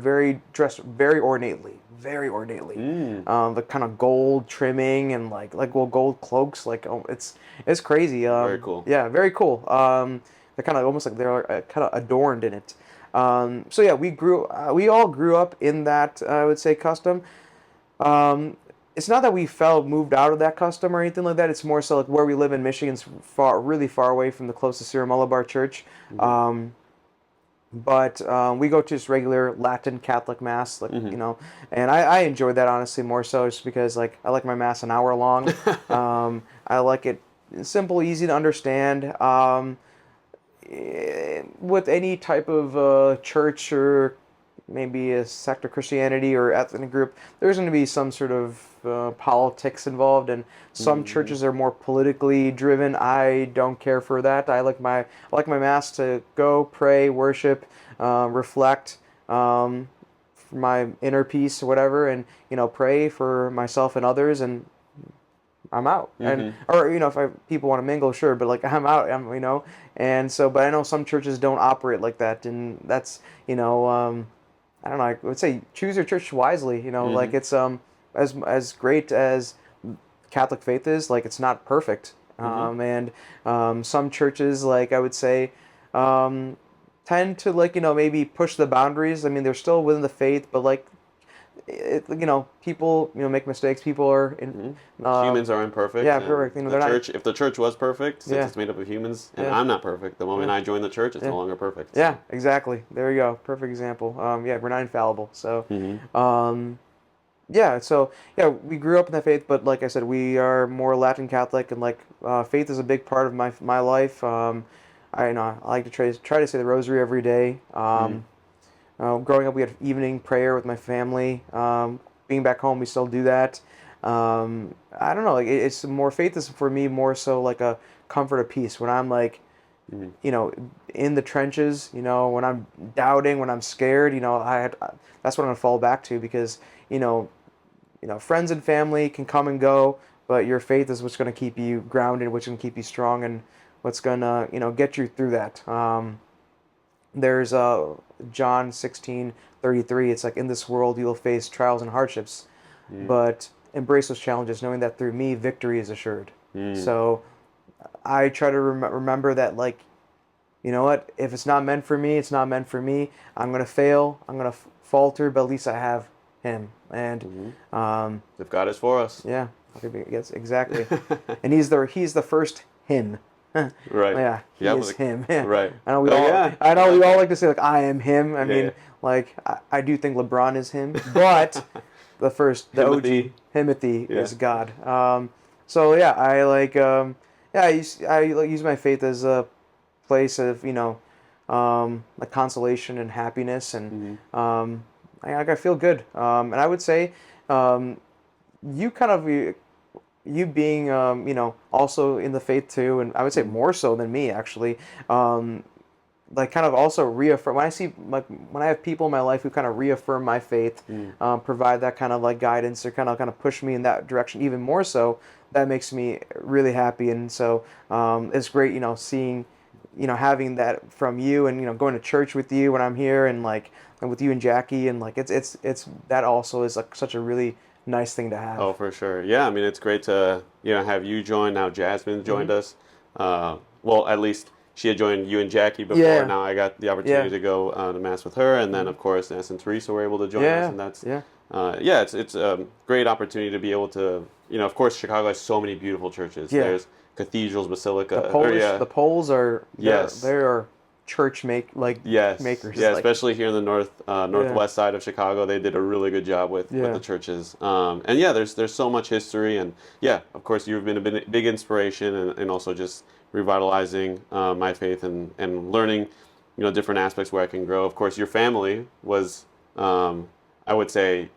dressed very ornately, very ornately. The kind of gold trimming and gold cloaks. It's crazy. Very cool. Yeah, very cool. They're kind of almost like they're kind of adorned in it. So yeah, we all grew up in that, I would say, custom. It's not that we moved out of that custom or anything like that. It's more so like where we live in Michigan's really far away from the closest Syro Malabar church. But we go to just regular Latin Catholic mass, and I enjoy that honestly more so just because I like my mass an hour long. I like it simple, easy to understand. With any type of church or maybe a sect of Christianity or ethnic group, there's going to be some sort of politics involved, and some churches are more politically driven. I don't care for that. I like my mass to go pray, worship, reflect for my inner peace or whatever, and pray for myself and others, and I'm out. And if people want to mingle, sure, but I'm out. And so, but I know some churches don't operate like that, and that's I don't know. I would say choose your church wisely. It's as great as Catholic faith is. It's not perfect. And some churches, I would say, tend to maybe push the boundaries. I mean, they're still within the faith, but people make mistakes. People are humans are imperfect. Yeah, perfect. If the church was perfect, since it's made up of humans, and I'm not perfect, the moment I join the church, it's no longer perfect. Yeah, exactly. There you go. Perfect example. Yeah, we're not infallible. So, yeah. So yeah, we grew up in that faith, but like I said, we are more Latin Catholic, and faith is a big part of my life. I like to try to say the Rosary every day. Growing up, we had evening prayer with my family. Being back home, we still do that. I don't know. It's more faith is for me more so like a comfort of peace when I'm in the trenches. When I'm doubting, when I'm scared. That's what I'm gonna fall back to because friends and family can come and go, but your faith is what's gonna keep you grounded, what's gonna keep you strong, and what's gonna get you through that. There's John 16:33. It's in this world you will face trials and hardships, but embrace those challenges, knowing that through me victory is assured. So I try to remember that, you know what? If it's not meant for me, it's not meant for me. I'm gonna fail. I'm gonna falter, but at least I have Him, And If God is for us. yeah, yes, exactly. And he's the first him. Right. Yeah, he Yeah, is him. Yeah. right. I know we Oh, all. yeah. I know we all like to say like I am him. I mean, yeah. like I do think LeBron is him, but the Timothy. OG Timothy Yeah. is God. So yeah, I like I like use my faith as a place of like consolation and happiness, and I feel good. And I would say you kind of you being also in the faith too, and I would say more so than me actually. Like kind of also reaffirm when I see like when I have people in my life who kind of reaffirm my faith, provide that kind of like guidance or kind of push me in that direction even more so. That makes me really happy, and so it's great, seeing, having that from you, and going to church with you when I'm here, and like and with you and Jackie, and like it's that also is like such a really nice thing to have. Oh, for sure. Yeah, I mean, it's great to have you join. Now Jasmine joined us. Well, at least she had joined you and Jackie before. Yeah. Now I got the opportunity to go to mass with her, and then of course Ness and Teresa were able to join us, and that's it's a great opportunity to be able to of course Chicago has so many beautiful churches. Yeah. There's cathedrals, basilica. The Poles are Yes. they are church Yes, makers. yeah, like, especially here in the northwest side of Chicago, they did a really good job with the churches. And yeah, there's so much history, and yeah, of course, you've been a big inspiration, and also just revitalizing my faith and learning, different aspects where I can grow. Of course, your family was, I would say,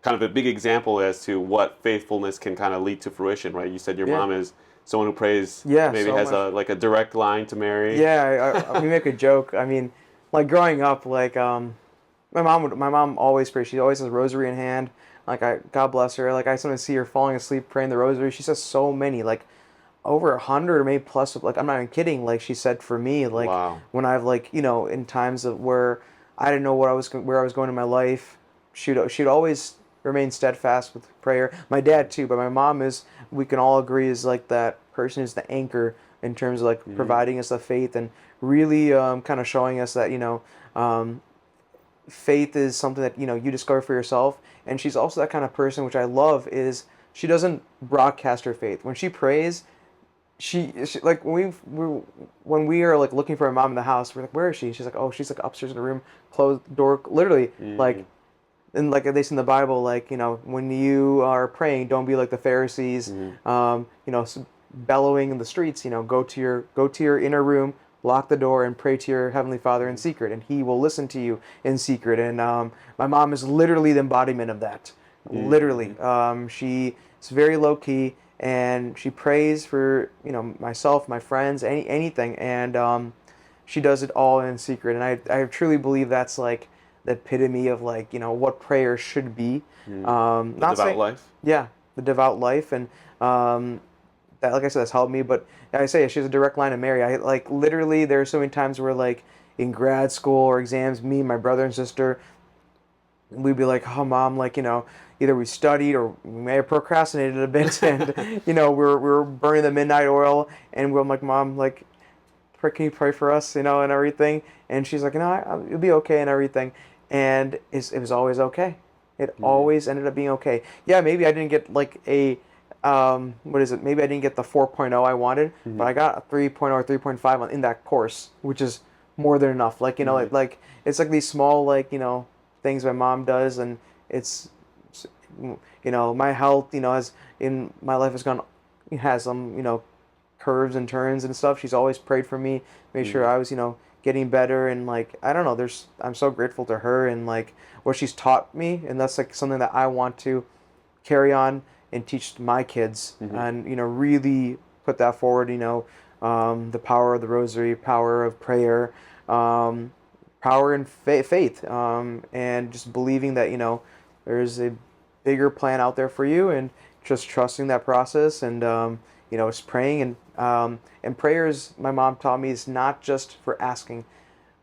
kind of a big example as to what faithfulness can kind of lead to fruition, right? You said your mom is someone who prays, maybe so has much. a direct line to Mary. Yeah, we make a joke. I mean, like growing up, like my mom always prays. She always has a rosary in hand. Like God bless her. Like I sometimes see her falling asleep praying the rosary. She says so many, like over 100 or maybe plus. Like I'm not even kidding. Like she said for me, like Wow. when I've like in times of where I didn't know where I was going in my life, she'd always remain steadfast with prayer. My dad too, but my mom is. We can all agree is like that person is the anchor in terms of like providing us the faith and really kind of showing us that faith is something that you discover for yourself. And she's also that kind of person, which I love, is she doesn't broadcast her faith when she prays. She like when we are like looking for her mom in the house, we're like, where is she? She's like, oh, she's like upstairs in the room, closed door, literally like. And like at least in the Bible, like when you are praying, don't be like the Pharisees, bellowing in the streets. Go to your inner room, lock the door, and pray to your heavenly Father in secret, and He will listen to you in secret. And my mom is literally the embodiment of that. Literally, she is very low key, and she prays for myself, my friends, anything, and she does it all in secret. And I truly believe that's like the epitome of like what prayer should be. The devout life. Yeah, the devout life, and that, like I said, that's helped me. But like I say, she has a direct line to Mary. I like literally there are so many times where like in grad school or exams, me, my brother and sister, we'd be like, oh mom, like either we studied or we may have procrastinated a bit, and we're burning the midnight oil, and we're like, mom, like, can you pray for us, and everything. And she's like, no, it'll be okay and everything. And it was always okay. It always ended up being okay. Yeah, maybe I didn't get like a, what is it? Maybe I didn't get the 4.0 I wanted, but I got a 3.0 or 3.5 in that course, which is more than enough. Like, like it's like these small, like, things my mom does. And it's, my health, has in my life has some, curves and turns and stuff. She's always prayed for me, made sure I was, getting better, and like I don't know, I'm so grateful to her and like what she's taught me, and that's like something that I want to carry on and teach my kids, and really put that forward. The power of the rosary, power of prayer, power in faith, and just believing that there's a bigger plan out there for you, and just trusting that process, and it's praying. And prayers, my mom taught me, is not just for asking.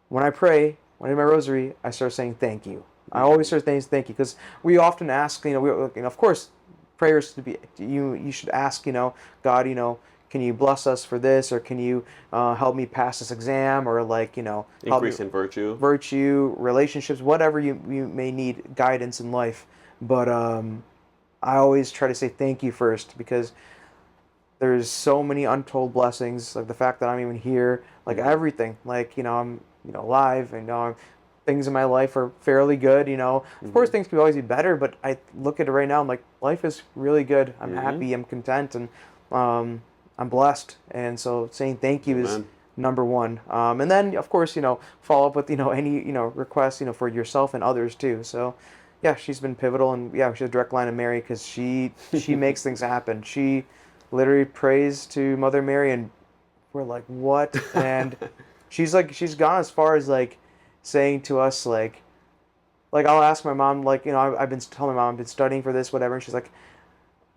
When I pray, when I do my rosary, I start saying thank you. I always start saying thank you, because we often ask, of course, prayers to be, you should ask, God, can you bless us for this, or can you help me pass this exam, or like, help Increase me in virtue, relationships, whatever you may need guidance in life. But I always try to say thank you first, because there's so many untold blessings, like the fact that I'm even here, like everything, like, I'm, alive, and things in my life are fairly good, Of course, things can always be better, but I look at it right now, I'm like, life is really good. I'm happy, I'm content, and I'm blessed. And so saying thank you is Amen. number one. And then, of course, follow up with, any, requests, for yourself and others too. So, yeah, she's been pivotal, and yeah, she's a direct line of Mary, because she makes things happen. She literally prays to Mother Mary, and we're like, what? And she's gone as far as like saying to us, like I'll ask my mom, like, I've been telling my mom I've been studying for this, whatever, and she's like,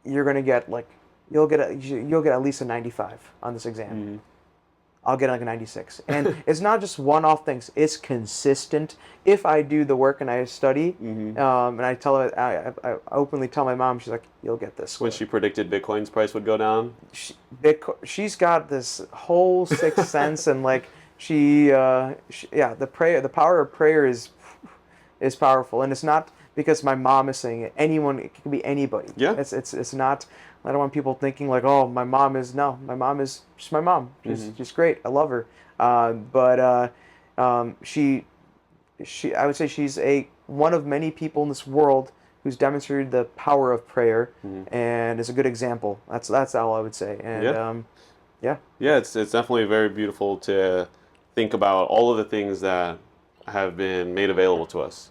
you're gonna get like, you'll get at least a 95 on this exam. I'll get like a 96. And it's not just one-off things. It's consistent. If I do the work and I study, and I tell her, I openly tell my mom, she's like, you'll get this score. When she predicted Bitcoin's price would go down. She's got this whole sixth sense, and like the power of prayer is powerful, and it's not because my mom is saying it. It can be anybody. Yeah. It's not. I don't want people thinking like, oh, my mom is just my mom. She's great. I love her. She I would say she's one of many people in this world who's demonstrated the power of prayer, and is a good example. That's all I would say. And yeah, it's definitely very beautiful to think about all of the things that have been made available to us.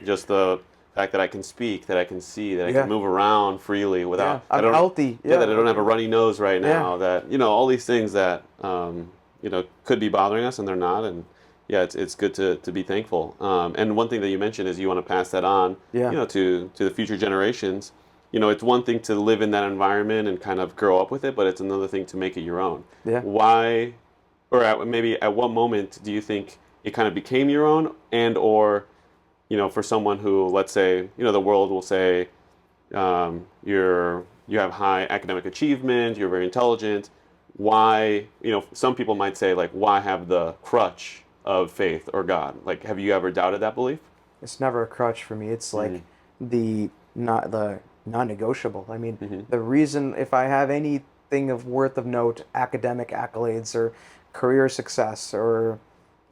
Just the fact that I can speak, that I can see, that I can move around freely without. I'm healthy. Yeah, that I don't have a runny nose right now. That all these things that could be bothering us, and they're not. And yeah, it's good to be thankful. And one thing that you mentioned is you want to pass that on. To the future generations. It's one thing to live in that environment and kind of grow up with it, but it's another thing to make it your own. Yeah. Why, or maybe at what moment do you think it kind of became your own, or for someone who, let's say, the world will say, you have high academic achievement, you're very intelligent. Why, some people might say, like, why have the crutch of faith or God? Like, have you ever doubted that belief? It's never a crutch for me. It's like the non-negotiable. I mean, the reason, if I have anything of worth of note, academic accolades or career success, or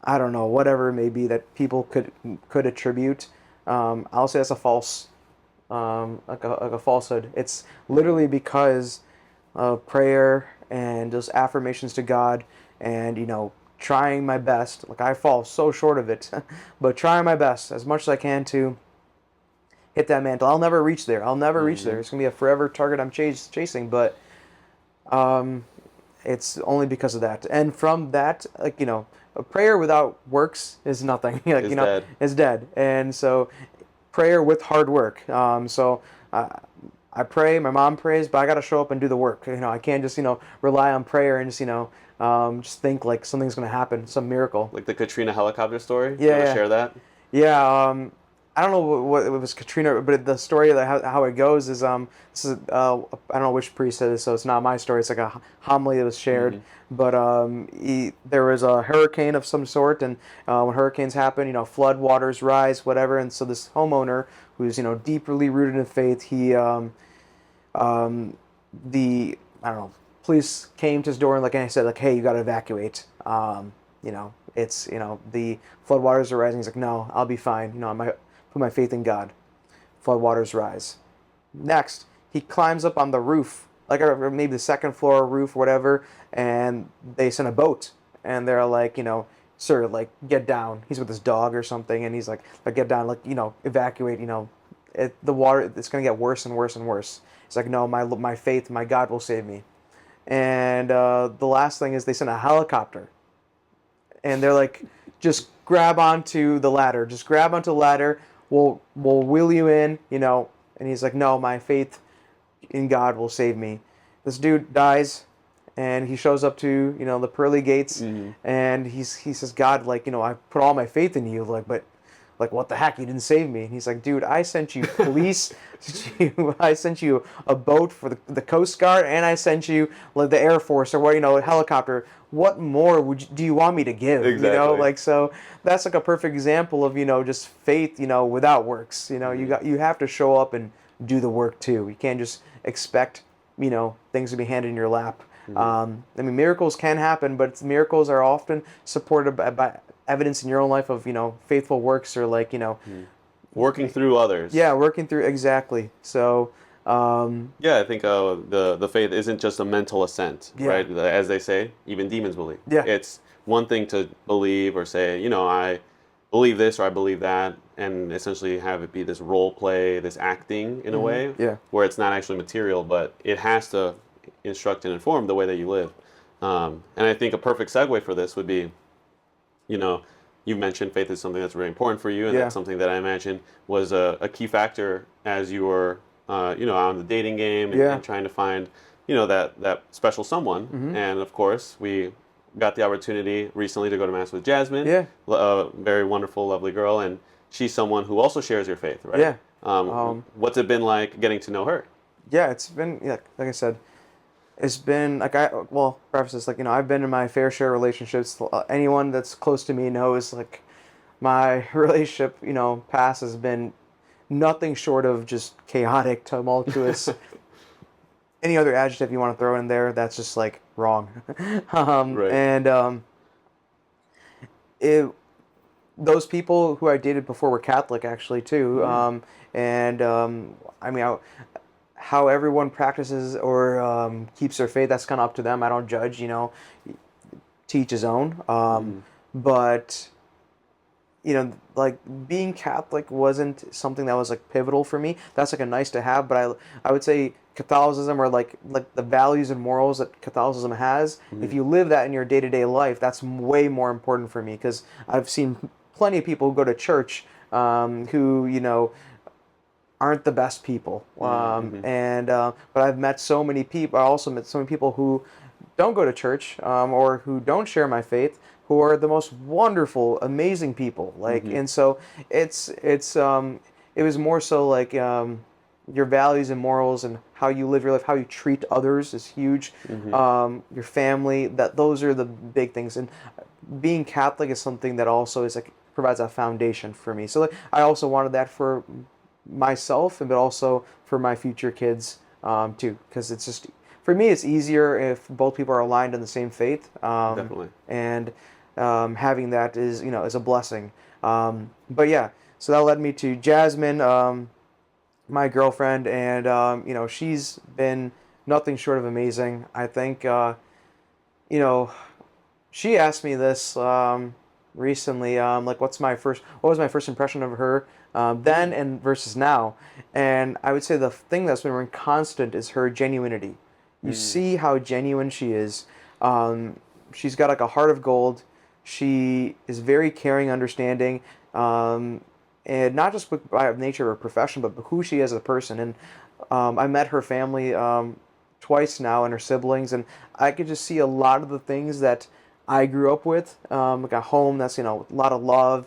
I don't know, whatever it may be that people could attribute, I'll say that's a false, like a falsehood. It's literally because of prayer and those affirmations to God, and trying my best. Like, I fall so short of it, but trying my best as much as I can to hit that mantle. I'll never reach there. It's gonna be a forever target I'm chasing, but it's only because of that. And from that, like, a prayer without works is nothing. Like, Dead. Is dead. And so, prayer with hard work. I pray. My mom prays, but I got to show up and do the work. I can't just rely on prayer and just think like something's gonna happen, some miracle. Like the Katrina helicopter story. Yeah. You want to share that? Yeah. I don't know what it was, Katrina, but the story of how it goes is this is I don't know which priest said this, so it's not my story. It's like a homily that was shared. But there was a hurricane of some sort, and when hurricanes happen, flood waters rise, whatever. And so this homeowner, who's deeply rooted in faith, he police came to his door, and like I said, like, hey, you got to evacuate. It's the flood waters are rising. He's like, no, I'll be fine. I might put my faith in God. Flood waters rise. Next, he climbs up on the roof, like, or maybe the second floor roof, or whatever, and they send a boat, and they're like, sir, like, get down. He's with his dog or something, and he's like get down, like, evacuate. The water, it's gonna get worse and worse and worse. It's like, no, my faith, my God will save me. And the last thing is they send a helicopter, and they're like, just grab onto the ladder. Just grab onto the ladder. We'll wheel you in, And he's like, no, my faith in God will save me. This dude dies, and he shows up to, the pearly gates, and he says, God, like, I put all my faith in you, like, but like, what the heck, you didn't save me. And he's like, dude, I sent you police, I sent you a boat for the Coast Guard, and I sent you like the Air Force or what, a helicopter. What more do you want me to give? Exactly. Like, so that's like a perfect example of, just faith, without works. You have to show up and do the work too. You can't just expect, things to be handed in your lap. I mean, miracles can happen, but miracles are often supported by evidence in your own life of, faithful works or like, working through others. yeah, working through, exactly. So, Yeah, I think the faith isn't just a mental assent, Yeah. right? As they say, even demons believe. Yeah. It's one thing to believe or say, I believe this or I believe that, and essentially have it be this role play, this acting in a way, Yeah. where it's not actually material, but it has to instruct and inform the way that you live. And I think a perfect segue for this would be, you mentioned faith is something that's very important for you, and Yeah. that's something that I imagine was a key factor as you were, on the dating game and, Yeah. and trying to find, that special someone. And of course, we got the opportunity recently to go to mass with Jasmine, Yeah. a very wonderful, lovely girl, and she's someone who also shares your faith, right? Yeah. What's it been like getting to know her? yeah, it's been, like I said, it's been like preface this, like, I've been in my fair share of relationships. Anyone that's close to me knows, like, my relationship, past has been nothing short of just chaotic, tumultuous. Any other adjective you want to throw in there, that's just like wrong. Right. And those people who I dated before were Catholic, actually, too. I mean, how everyone practices or keeps their faith, that's kind of up to them. I don't judge, to each his own. But, like, being Catholic wasn't something that was like pivotal for me. That's like a nice to have, but I would say Catholicism, or like the values and morals that Catholicism has, if you live that in your day-to-day life, that's way more important for me, because I've seen plenty of people who go to church who, aren't the best people. But I've met so many people. I also met so many people who don't go to church or who don't share my faith, who are the most wonderful, amazing people. Like, and so it was more so like your values and morals and how you live your life, how you treat others is huge. Your family, those are the big things. And being Catholic is something that also is like provides a foundation for me. So like, I also wanted that for myself, but also for my future kids too, because it's just, for me, it's easier if both people are aligned in the same faith. Definitely. And having that is, is a blessing. But yeah, so that led me to Jasmine, my girlfriend, and she's been nothing short of amazing. I think she asked me this recently, like, what was my first impression of her then and versus now. And I would say the thing that's been constant is her genuinity. You see how genuine she is. She's got like a heart of gold. She is very caring, understanding, and not just by nature or profession, but who she is as a person. And I met her family twice now, and her siblings, and I could just see a lot of the things that I grew up with, like a home that's, a lot of love,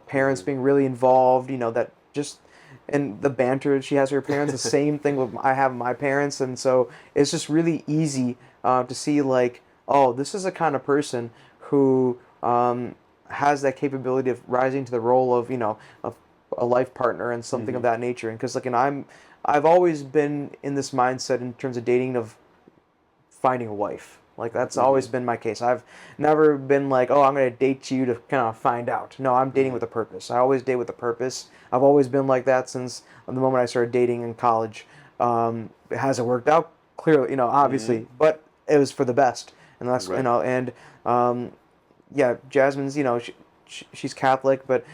parents being really involved, that just, and the banter she has with her parents, the same thing with I have my parents. And so it's just really easy to see, like, oh, this is a kind of person who has that capability of rising to the role of, of a life partner and something of that nature. And because, like, I've always been in this mindset in terms of dating, of finding a wife. Like, that's always been my case. I've never been like, oh, I'm going to date you to kind of find out. No, I'm dating with a purpose. I always date with a purpose. I've always been like that since the moment I started dating in college. It hasn't worked out, clearly, obviously, but it was for the best. And that's, Right. And yeah, Jasmine's, she's Catholic, but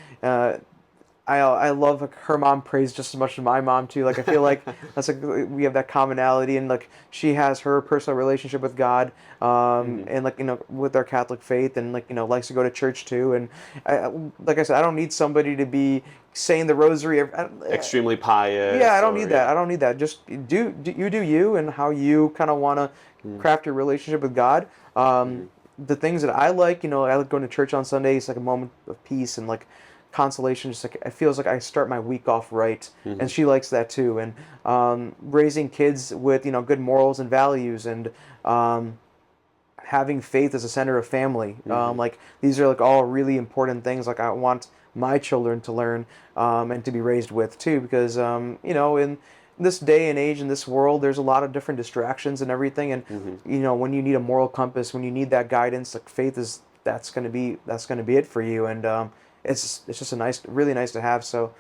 I love, like, her mom prays just as much as my mom too. Like, I feel like that's like we have that commonality, and like she has her personal relationship with God, and like, with our Catholic faith, and like, likes to go to church too. And like I said, I don't need somebody to be saying the rosary Extremely pious. Yeah, I don't need that. I don't need that. Just do you and how you kind of want to craft your relationship with God. The things that I like, I like going to church on Sundays, like a moment of peace and like consolation. Just like it feels like I start my week off right, Mm-hmm. and she likes that too. And raising kids with good morals and values, and having faith as a center of family. Mm-hmm. Like these are like all really important things. Like I want my children to learn and to be raised with too, because in this day and age in this world, there's a lot of different distractions and everything. And Mm-hmm. when you need a moral compass, when you need that guidance, like faith is that's gonna be it for you. And it's just really nice to have. So,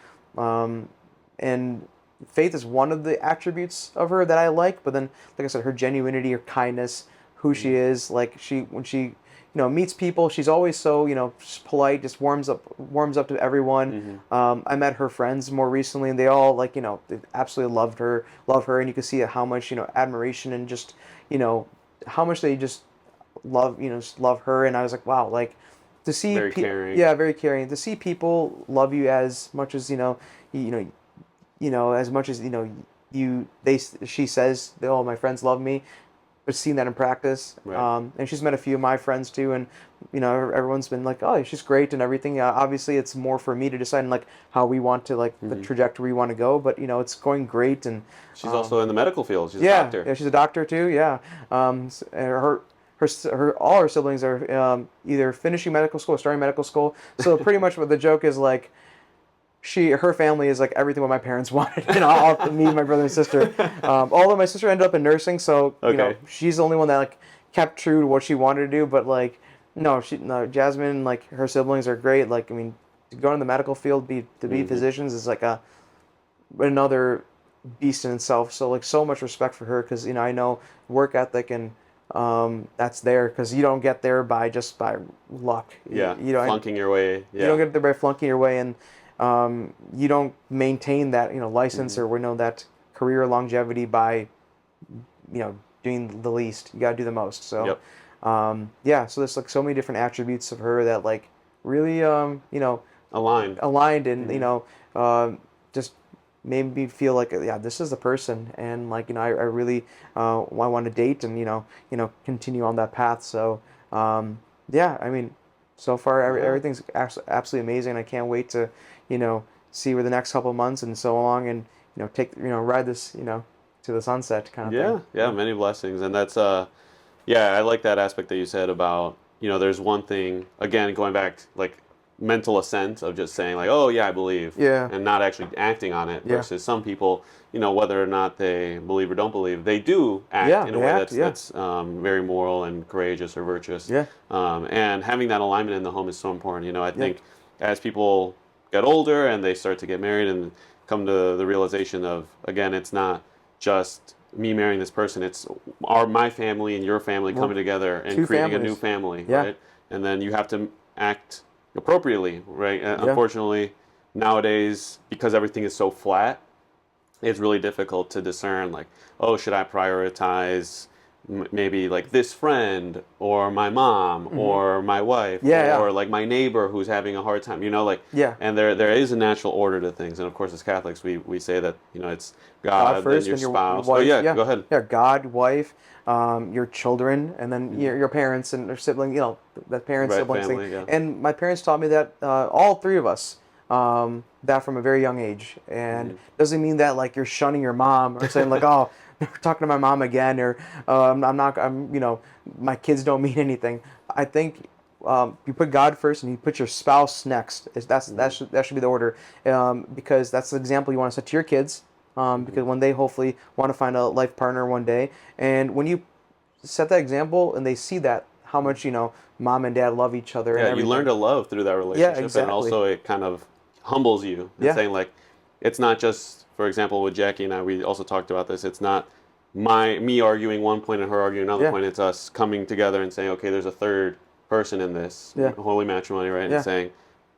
and faith is one of the attributes of her that I like. But then, like I said, her genuinity, her kindness, who she is, like when she meets people, she's always so just polite, just warms up to everyone. Mm-hmm. I met her friends more recently, and they all they absolutely love her, and you can see how much admiration and just how much they just just love her. And I was like, wow, like to see Very caring. yeah, very caring, to see people love you as much as as much as she says, oh, my friends love me, but seeing that in practice. Right. And she's met a few of my friends too, and everyone's been like, oh, she's great and everything. Obviously it's more for me to decide like how we want to, like, the trajectory we want to go, but it's going great. And She's also in the medical field. She's a yeah, doctor. yeah, she's a doctor too. Yeah. And her all her siblings are either finishing medical school or starting medical school. So pretty much what the joke is, like, her family is like everything what my parents wanted. All me, my brother and sister. Although my sister ended up in nursing, so Okay. she's the only one that like kept true to what she wanted to do. But like, no, Jasmine, like her siblings are great. Like, I mean, to go in the medical field, to be physicians is like another beast in itself. So like, so much respect for her, because I know work ethic, and that's there because you don't get there by luck. Yeah. You don't Flunking your way. Yeah. you don't get there by flunking your way, and you don't maintain that license or that career longevity by doing the least. You gotta do the most. So Yep. yeah, so there's like so many different attributes of her that like really Aligned. aligned, and just made me feel like, yeah, this is the person. And like I really I want to date and continue on that path. So yeah, I mean, so far everything's absolutely amazing. I can't wait to see where the next couple of months and so along, and take ride this to the sunset kind of thing. Yeah. Many blessings, and that's yeah, I like that aspect that you said about there's one thing, again, going back to, like, mental assent of just saying like, oh yeah, I believe, Yeah. and not actually acting on it. Yeah. Versus some people, whether or not they believe or don't believe, they do act Yeah, in a they way act, that's very moral and courageous or virtuous. Yeah. And having that alignment in the home is so important. I think as people get older and they start to get married and come to the realization of, again, it's not just me marrying this person, it's my family and your family coming together and two creating a families. new family, Yeah. right? And then you have to act appropriately, right? Unfortunately, nowadays, because everything is so flat, it's really difficult to discern, like, oh, should I prioritize maybe like this friend or my mom or my wife or like my neighbor who's having a hard time, like, Yeah. and there is a natural order to things. And of course, as Catholics, we say that it's God, God first, then your then your spouse. wife. Oh yeah, go ahead. Yeah, God, wife, your children, and then your parents and their sibling. The parents, Right, siblings family, thing. yeah. And my parents taught me that, all three of us, that from a very young age. And doesn't mean that like you're shunning your mom or saying like, oh, never talking to my mom again, or my kids don't mean anything. I think you put God first and you put your spouse next. That should be the order, because that's the example you want to set to your kids. Because when they hopefully want to find a life partner one day, and when you set that example and they see that how much mom and dad love each other, and Yeah, you everything. learn to love through that relationship, and exactly. also it kind of humbles you. And Yeah. saying like, it's not just, for example, with Jackie and I, we also talked about this. It's not me arguing one point and her arguing another point. It's us coming together and saying, okay, there's a third person in this holy matrimony, right? Yeah. And saying,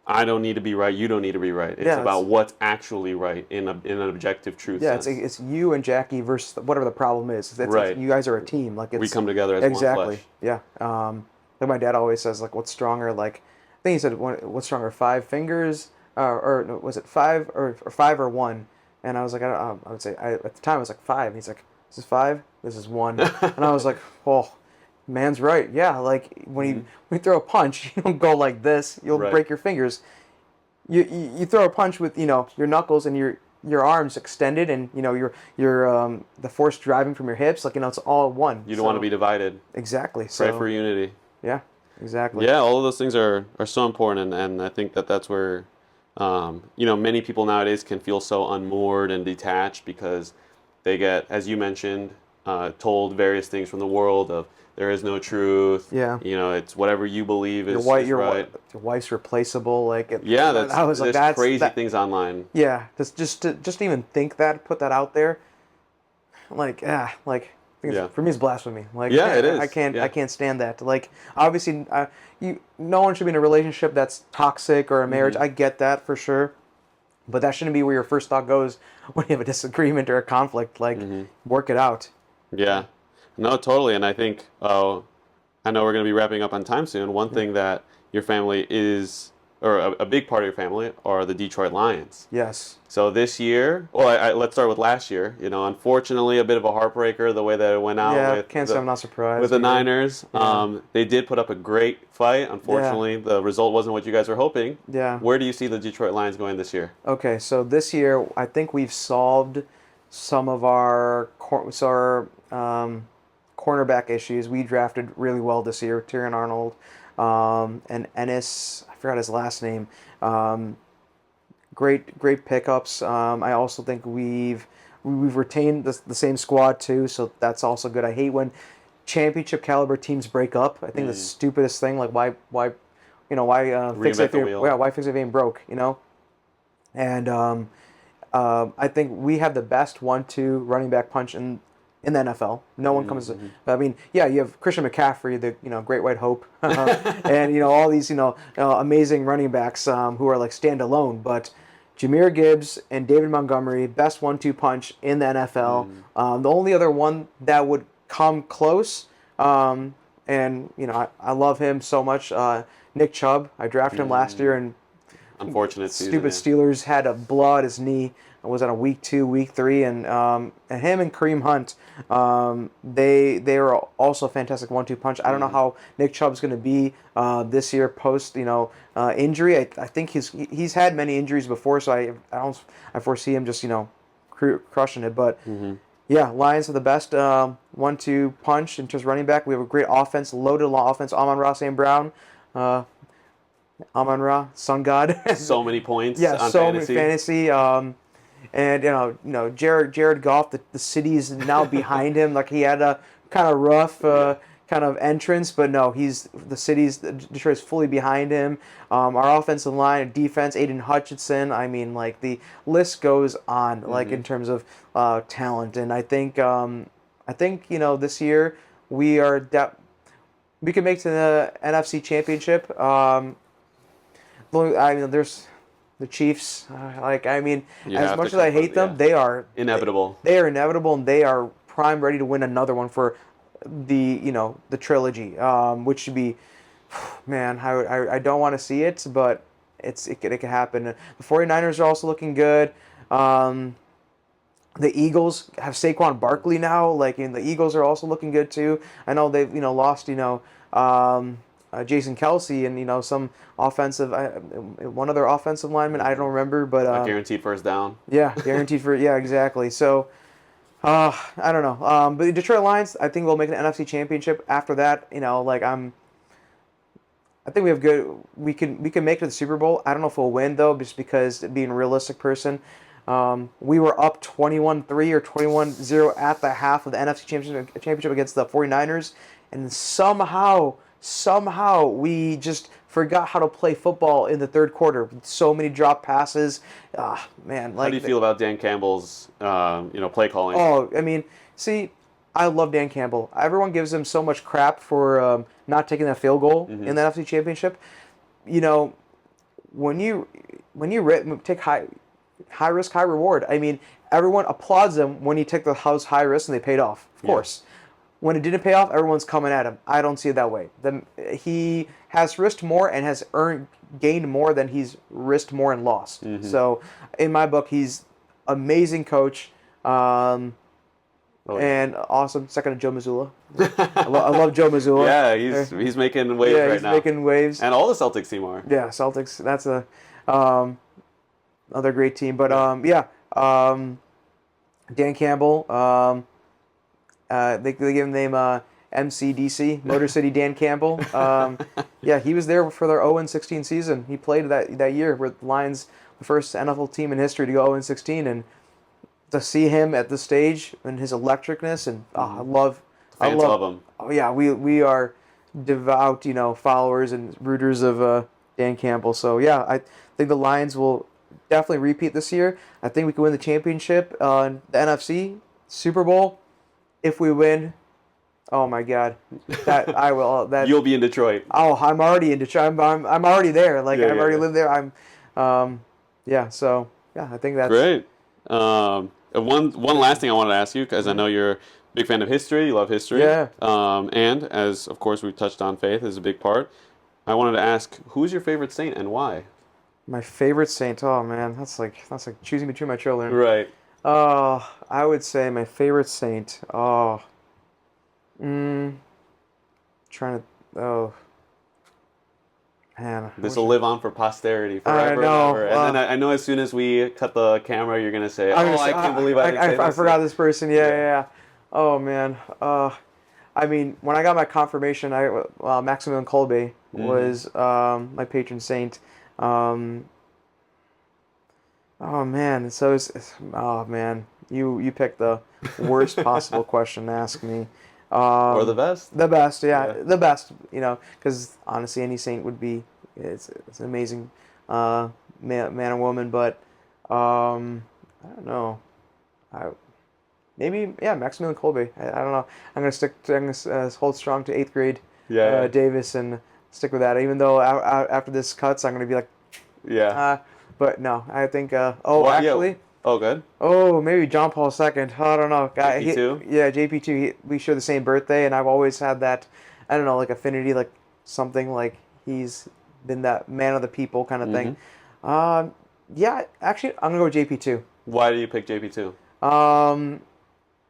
I don't need to be right. You don't need to be right. It's about what's actually right in an objective truth. Yeah, sense. it's you and Jackie versus whatever the problem is. Right. You guys are a team. Like we come together as exactly. one flesh. Yeah. Like my dad always says, like, what's stronger? Like, I think he said, what's stronger, 5 fingers, or no, was it 5 or 5 or 1? And I was like, I would say at the time I was like 5. And he's like, this is 5. This is 1. And I was like, oh, man's right. Yeah. Like when you throw a punch, you don't go like this. You'll break your fingers. you throw a punch with your knuckles and your arms extended, and your the force driving from your hips, like it's all one. You don't want to be divided. Exactly. Pray for unity. Yeah, exactly. Yeah, all of those things are so important, and I think that's where many people nowadays can feel so unmoored and detached because they get, as you mentioned, told various things from the world of there is no truth. Yeah. It's whatever you believe is Your right. your wife's replaceable. Yeah, I was like, there's crazy things online. Yeah, just to even think that, put that out there, Yeah. for me it's blasphemy. Like, Yeah, it is. I can't stand that. Like, obviously, no one should be in a relationship that's toxic or a marriage. I get that for sure, but that shouldn't be where your first thought goes when you have a disagreement or a conflict. Like, work it out. Yeah. No, totally. And I think, I know we're going to be wrapping up on time soon. One thing that your family is, or a big part of your family, are the Detroit Lions. Yes. So this year, well, let's start with last year. Unfortunately, a bit of a heartbreaker the way that it went out. Yeah, can't say I'm not surprised. With the Niners. Yeah. They did put up a great fight. Unfortunately, the result wasn't what you guys were hoping. Yeah. Where do you see the Detroit Lions going this year? Okay, so this year I think we've solved some of our cornerback issues. We drafted really well this year, Tyrion Arnold, and Ennis. I forgot his last name. Great pickups. I also think we've retained the same squad too, so that's also good. I hate when championship caliber teams break up. I think the stupidest thing. Like, why fix it? Why fix it if it ain't broke? And I think we have the best 1-2 running back punch in the NFL. No one comes. I mean, yeah, you have Christian McCaffrey, the Great White Hope, and all these amazing running backs who are like standalone. But Jahmyr Gibbs and David Montgomery, best 1-2 punch in the NFL. The only other one that would come close, and I love him so much. Nick Chubb. I drafted him last year, and unfortunate season, stupid Steelers had a blow at his knee. It was on a week 2, week 3, and him and Kareem Hunt, they were also a fantastic 1-2 punch. I don't know how Nick Chubb's going to be this year post injury. I think he's had many injuries before, so I foresee him just crushing it. But yeah, Lions are the best 1-2 punch in terms of running back. We have a great offense, loaded offense. Amon-Ra St. Brown. Amon-Ra, Sun God. So many points. Yeah, on so fantasy. many fantasy. And Jared Goff, the city's now behind him. Like, he had a kind of rough kind of entrance, but no, Detroit's fully behind him. Our offensive line, defense, Aiden Hutchinson. I mean, like, the list goes on. Like, in terms of talent, and I think this year we can make to the NFC Championship. There's the Chiefs. As much as I hate them, they are inevitable. They are inevitable, and they are prime, ready to win another one for the trilogy, which should be, man. I don't want to see it, but it could happen. The 49ers are also looking good. The Eagles have Saquon Barkley now. Like, the Eagles are also looking good too. I know they've lost Jason Kelsey and some offensive one other offensive lineman, I don't remember, but a guaranteed first down. Yeah, guaranteed exactly. So I don't know. But the Detroit Lions, I think we'll make an NFC Championship. After that, I think we have good. We can make it to the Super Bowl. I don't know if we'll win though, just because, being a realistic person, we were up 21-3 or 21-0 at the half of the NFC Championship against the 49ers, and somehow we just forgot how to play football in the third quarter. So many drop passes. Man. How do you feel about Dan Campbell's play calling? Oh, I mean, see, I love Dan Campbell. Everyone gives him so much crap for not taking that field goal in the NFC Championship. When you take high risk, high reward. I mean, everyone applauds him when he took those high risks and they paid off. Of course. When it didn't pay off, everyone's coming at him. I don't see it that way. He has risked more and has gained more than he's risked more and lost. So, in my book, he's amazing coach. And awesome. Second to Joe Mazzulla. I love Joe Mazzulla. Yeah, he's making waves right now. Yeah, he's making waves. And all the Celtics team are. Yeah, Celtics. That's Another great team. But yeah, Dan Campbell. They give him the name MCDC, Motor City Dan Campbell. Yeah, he was there for their 0-16 season. He played that year with the Lions, the first NFL team in history to go 0-16, and to see him at the stage and his electricness and I Fans love love him. oh yeah, we are devout, followers and rooters of Dan Campbell. So yeah, I think the Lions will definitely repeat this year. I think we can win the championship, the NFC Super Bowl. If we win, oh my God, that I will. That You'll be in Detroit. oh, I'm already in Detroit. I'm already there. Like Yeah, I've yeah, already yeah. lived there. Yeah. So yeah, I think that's Great. One last thing I wanted to ask you, because I know you're a big fan of history. You love history. Yeah. And as of course we touched on, faith is a big part. I wanted to ask, who's your favorite saint and why? My favorite saint. Oh man, that's like choosing between my children. Right. Oh, I would say my favorite saint. Oh, mm, trying to. Oh man, This will live on for posterity forever know, and ever. And then I know as soon as we cut the camera, you're gonna say, I'm "Oh, gonna I say- can't believe I didn't say I this." forgot this person. Yeah, Yeah. yeah, yeah. Oh man. I mean, when I got my confirmation, Maximilian Kolbe was my patron saint. Um, oh man, oh man, you picked the worst possible question to ask me. Or the best. The best, yeah, Yeah. the best. Because honestly, any saint would be it's an amazing man or woman, but I don't know. I maybe yeah, Maximilian Kolbe. I don't know. I'm gonna hold strong to eighth grade Yeah. Davis and stick with that. Even though after this cuts, I'm gonna be like, Yeah. but no, I think. Well, yeah. Actually, Oh, good. oh maybe John Paul II. I don't know. JP2? Yeah, JP2. We share the same birthday, and I've always had that. I don't know, like affinity, like something like he's been that man of the people kind of thing. Yeah, actually, I'm gonna go with JP2. Why do you pick JP2?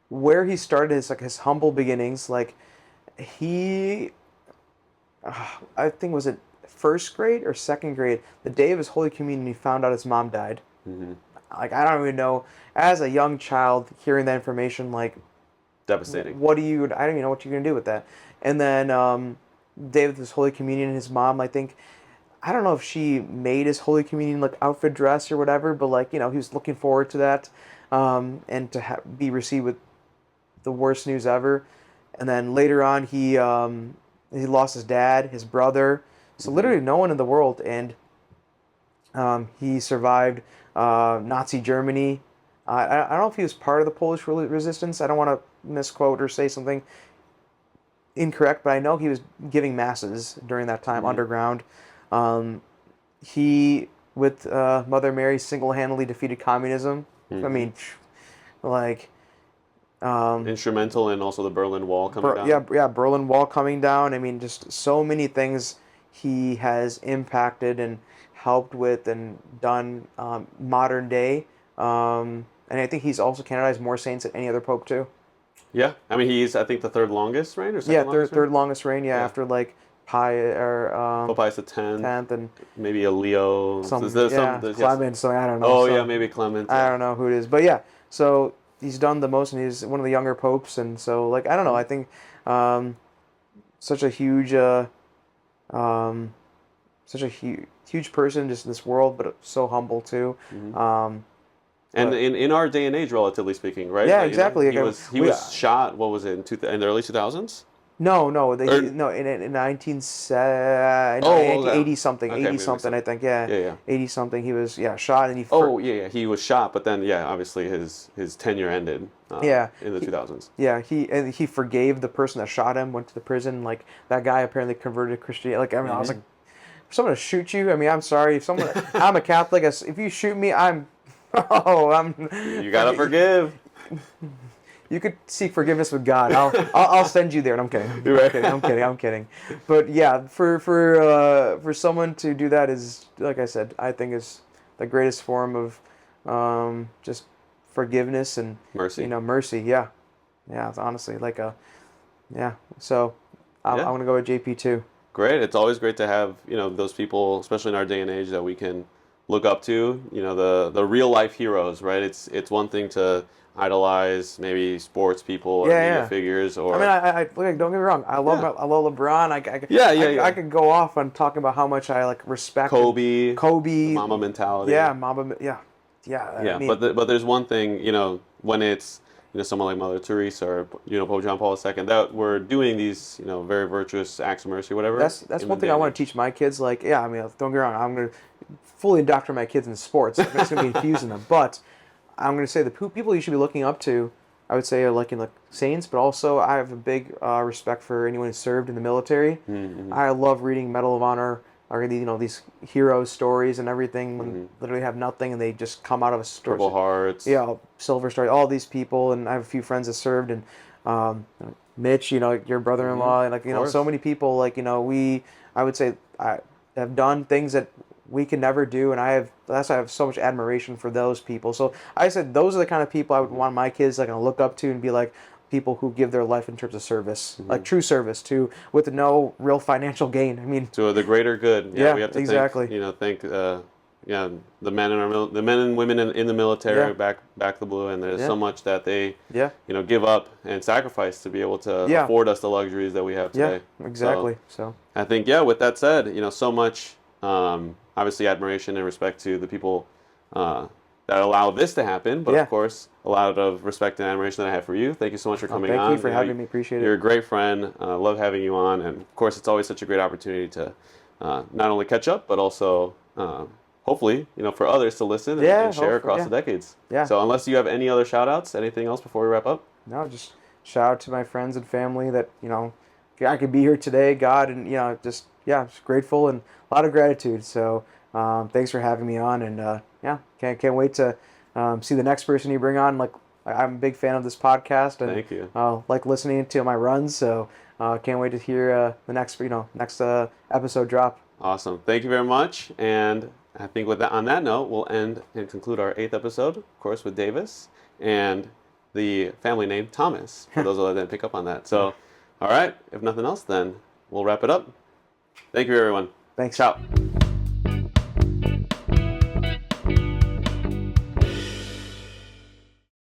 Where he started his humble beginnings, like he I think was it first grade or second grade, the day of his Holy Communion, he found out his mom died. Like I don't even know, as a young child hearing that information, like Devastating. I don't even know what you're gonna do with that. And then day of his Holy Communion, his mom, I don't know if she made his Holy Communion like outfit dress or whatever, but like he was looking forward to that, and to be received with the worst news ever. And then later on, he lost his dad, his brother, so literally no one in the world, and he survived Nazi Germany. I don't know if he was part of the Polish resistance. I don't want to misquote or say something incorrect, but I know he was giving masses during that time underground. He, with Mother Mary, single-handedly defeated communism. I mean, like. Instrumental in also the Berlin Wall coming down. Yeah, Berlin Wall coming down. I mean, just so many things he has impacted and helped with and done modern day. And I think he's also canonized more saints than any other pope too. Yeah, I mean he's I think the third longest reign or second Yeah, longest third longest reign. Yeah, Yeah. after like Pope Pius X, tenth and maybe a Leo. some There's Clement. So I don't know. Oh so, yeah, maybe Clement. I don't know who it is, but yeah. So he's done the most, and he's one of the younger popes, and so like I don't know. I think such a huge huge person just in this world, but so humble too. And in our day and age, relatively speaking, right? Yeah, Like, exactly. He was shot. What was it in the early 2000s? No, Or- no, in 1980 something, Okay, 80 maybe something, so. I think, yeah. Yeah. 80 something, he was, shot, and he, Oh yeah, he was shot, but then obviously his tenure ended. Yeah. In the 2000s. yeah, he forgave the person that shot him, went to the prison, like, that guy apparently converted to Christianity, like, I mean, I was like, for someone to shoot you, I mean, I'm sorry, I'm a Catholic, if you shoot me, I'm You gotta forgive. You could seek forgiveness with God. I'll send you there. And I'm kidding. I'm kidding. But yeah, for someone to do that is, like I said, I think is the greatest form of just forgiveness and Mercy. Mercy. Yeah, it's honestly like yeah. So I'm gonna go with JP2. Great. It's always great to have those people, especially in our day and age, that we can look up to, the real life heroes, right? It's one thing to idolize maybe sports people or Yeah, media yeah. figures I mean, or look, don't get me wrong. yeah, I love LeBron. I could go off on talking about how much I like respect Kobe, the Kobe. Mamba mentality. Yeah, Mamba. Yeah, yeah. I Yeah, mean, but there's one thing, when it's someone like Mother Teresa or Pope John Paul II that we're doing these very virtuous acts of mercy, whatever. that's In the one day thing I and want to age. teach my kids. Like, yeah, I mean, don't get me wrong. I'm gonna fully indoctrinate my kids in sports. It's gonna be infusing them, but I'm gonna say the people you should be looking up to. I would say are like in the saints, but also I have a big respect for anyone who served in the military. Mm-hmm. I love reading Medal of Honor or these hero stories and everything when Mm-hmm. literally have nothing and they just come out of a store. Purple Hearts. Yeah, Silver Star, all these people, and I have a few friends that served, and Mitch, your Mm-hmm. brother-in-law, and Of so course. many people, I would say, I have done things that we can never do, and that's why I have so much admiration for those people. So I said those are the kind of people I would Mm-hmm. want my kids like to look up to and be like people who give their life in terms of service, Mm-hmm. like true service, to with no real financial gain. I mean, To the greater good. Yeah, yeah, we have to exactly. thank yeah, the men in the men and women in the Yeah, military back the blue, and there's yeah, so much that they yeah, give up and sacrifice to be able to yeah, afford us the luxuries that we have yeah, today. So exactly. So I think, yeah, with that said, so much, obviously, admiration and respect to the people that allow this to happen, but of yeah. course, a lot of respect and admiration that I have for you. Thank you so much for Oh, coming thank you on. for having me. Appreciate You're it. a great friend. Love having you on. And of course, it's always such a great opportunity to not only catch up, but also hopefully, for others to listen Yeah, and share hopefully, across yeah, the decades. yeah. So, unless you have any other shout outs, anything else before we wrap up? No, just shout out to my friends and family that I could be here today. God, and just yeah, just grateful and a lot of gratitude. So thanks for having me on, and yeah, can't wait to see the next person you bring on. Like I'm a big fan of this podcast, and Thank you. like listening to my runs. So can't wait to hear the next episode drop. Awesome. Thank you very much. And I think on that note, we'll end and conclude our 8th episode, of course, with Davis and the family name Thomas, for those that didn't pick up on that. So, all right, if nothing else, then we'll wrap it up. Thank you, everyone. Thanks. Ciao.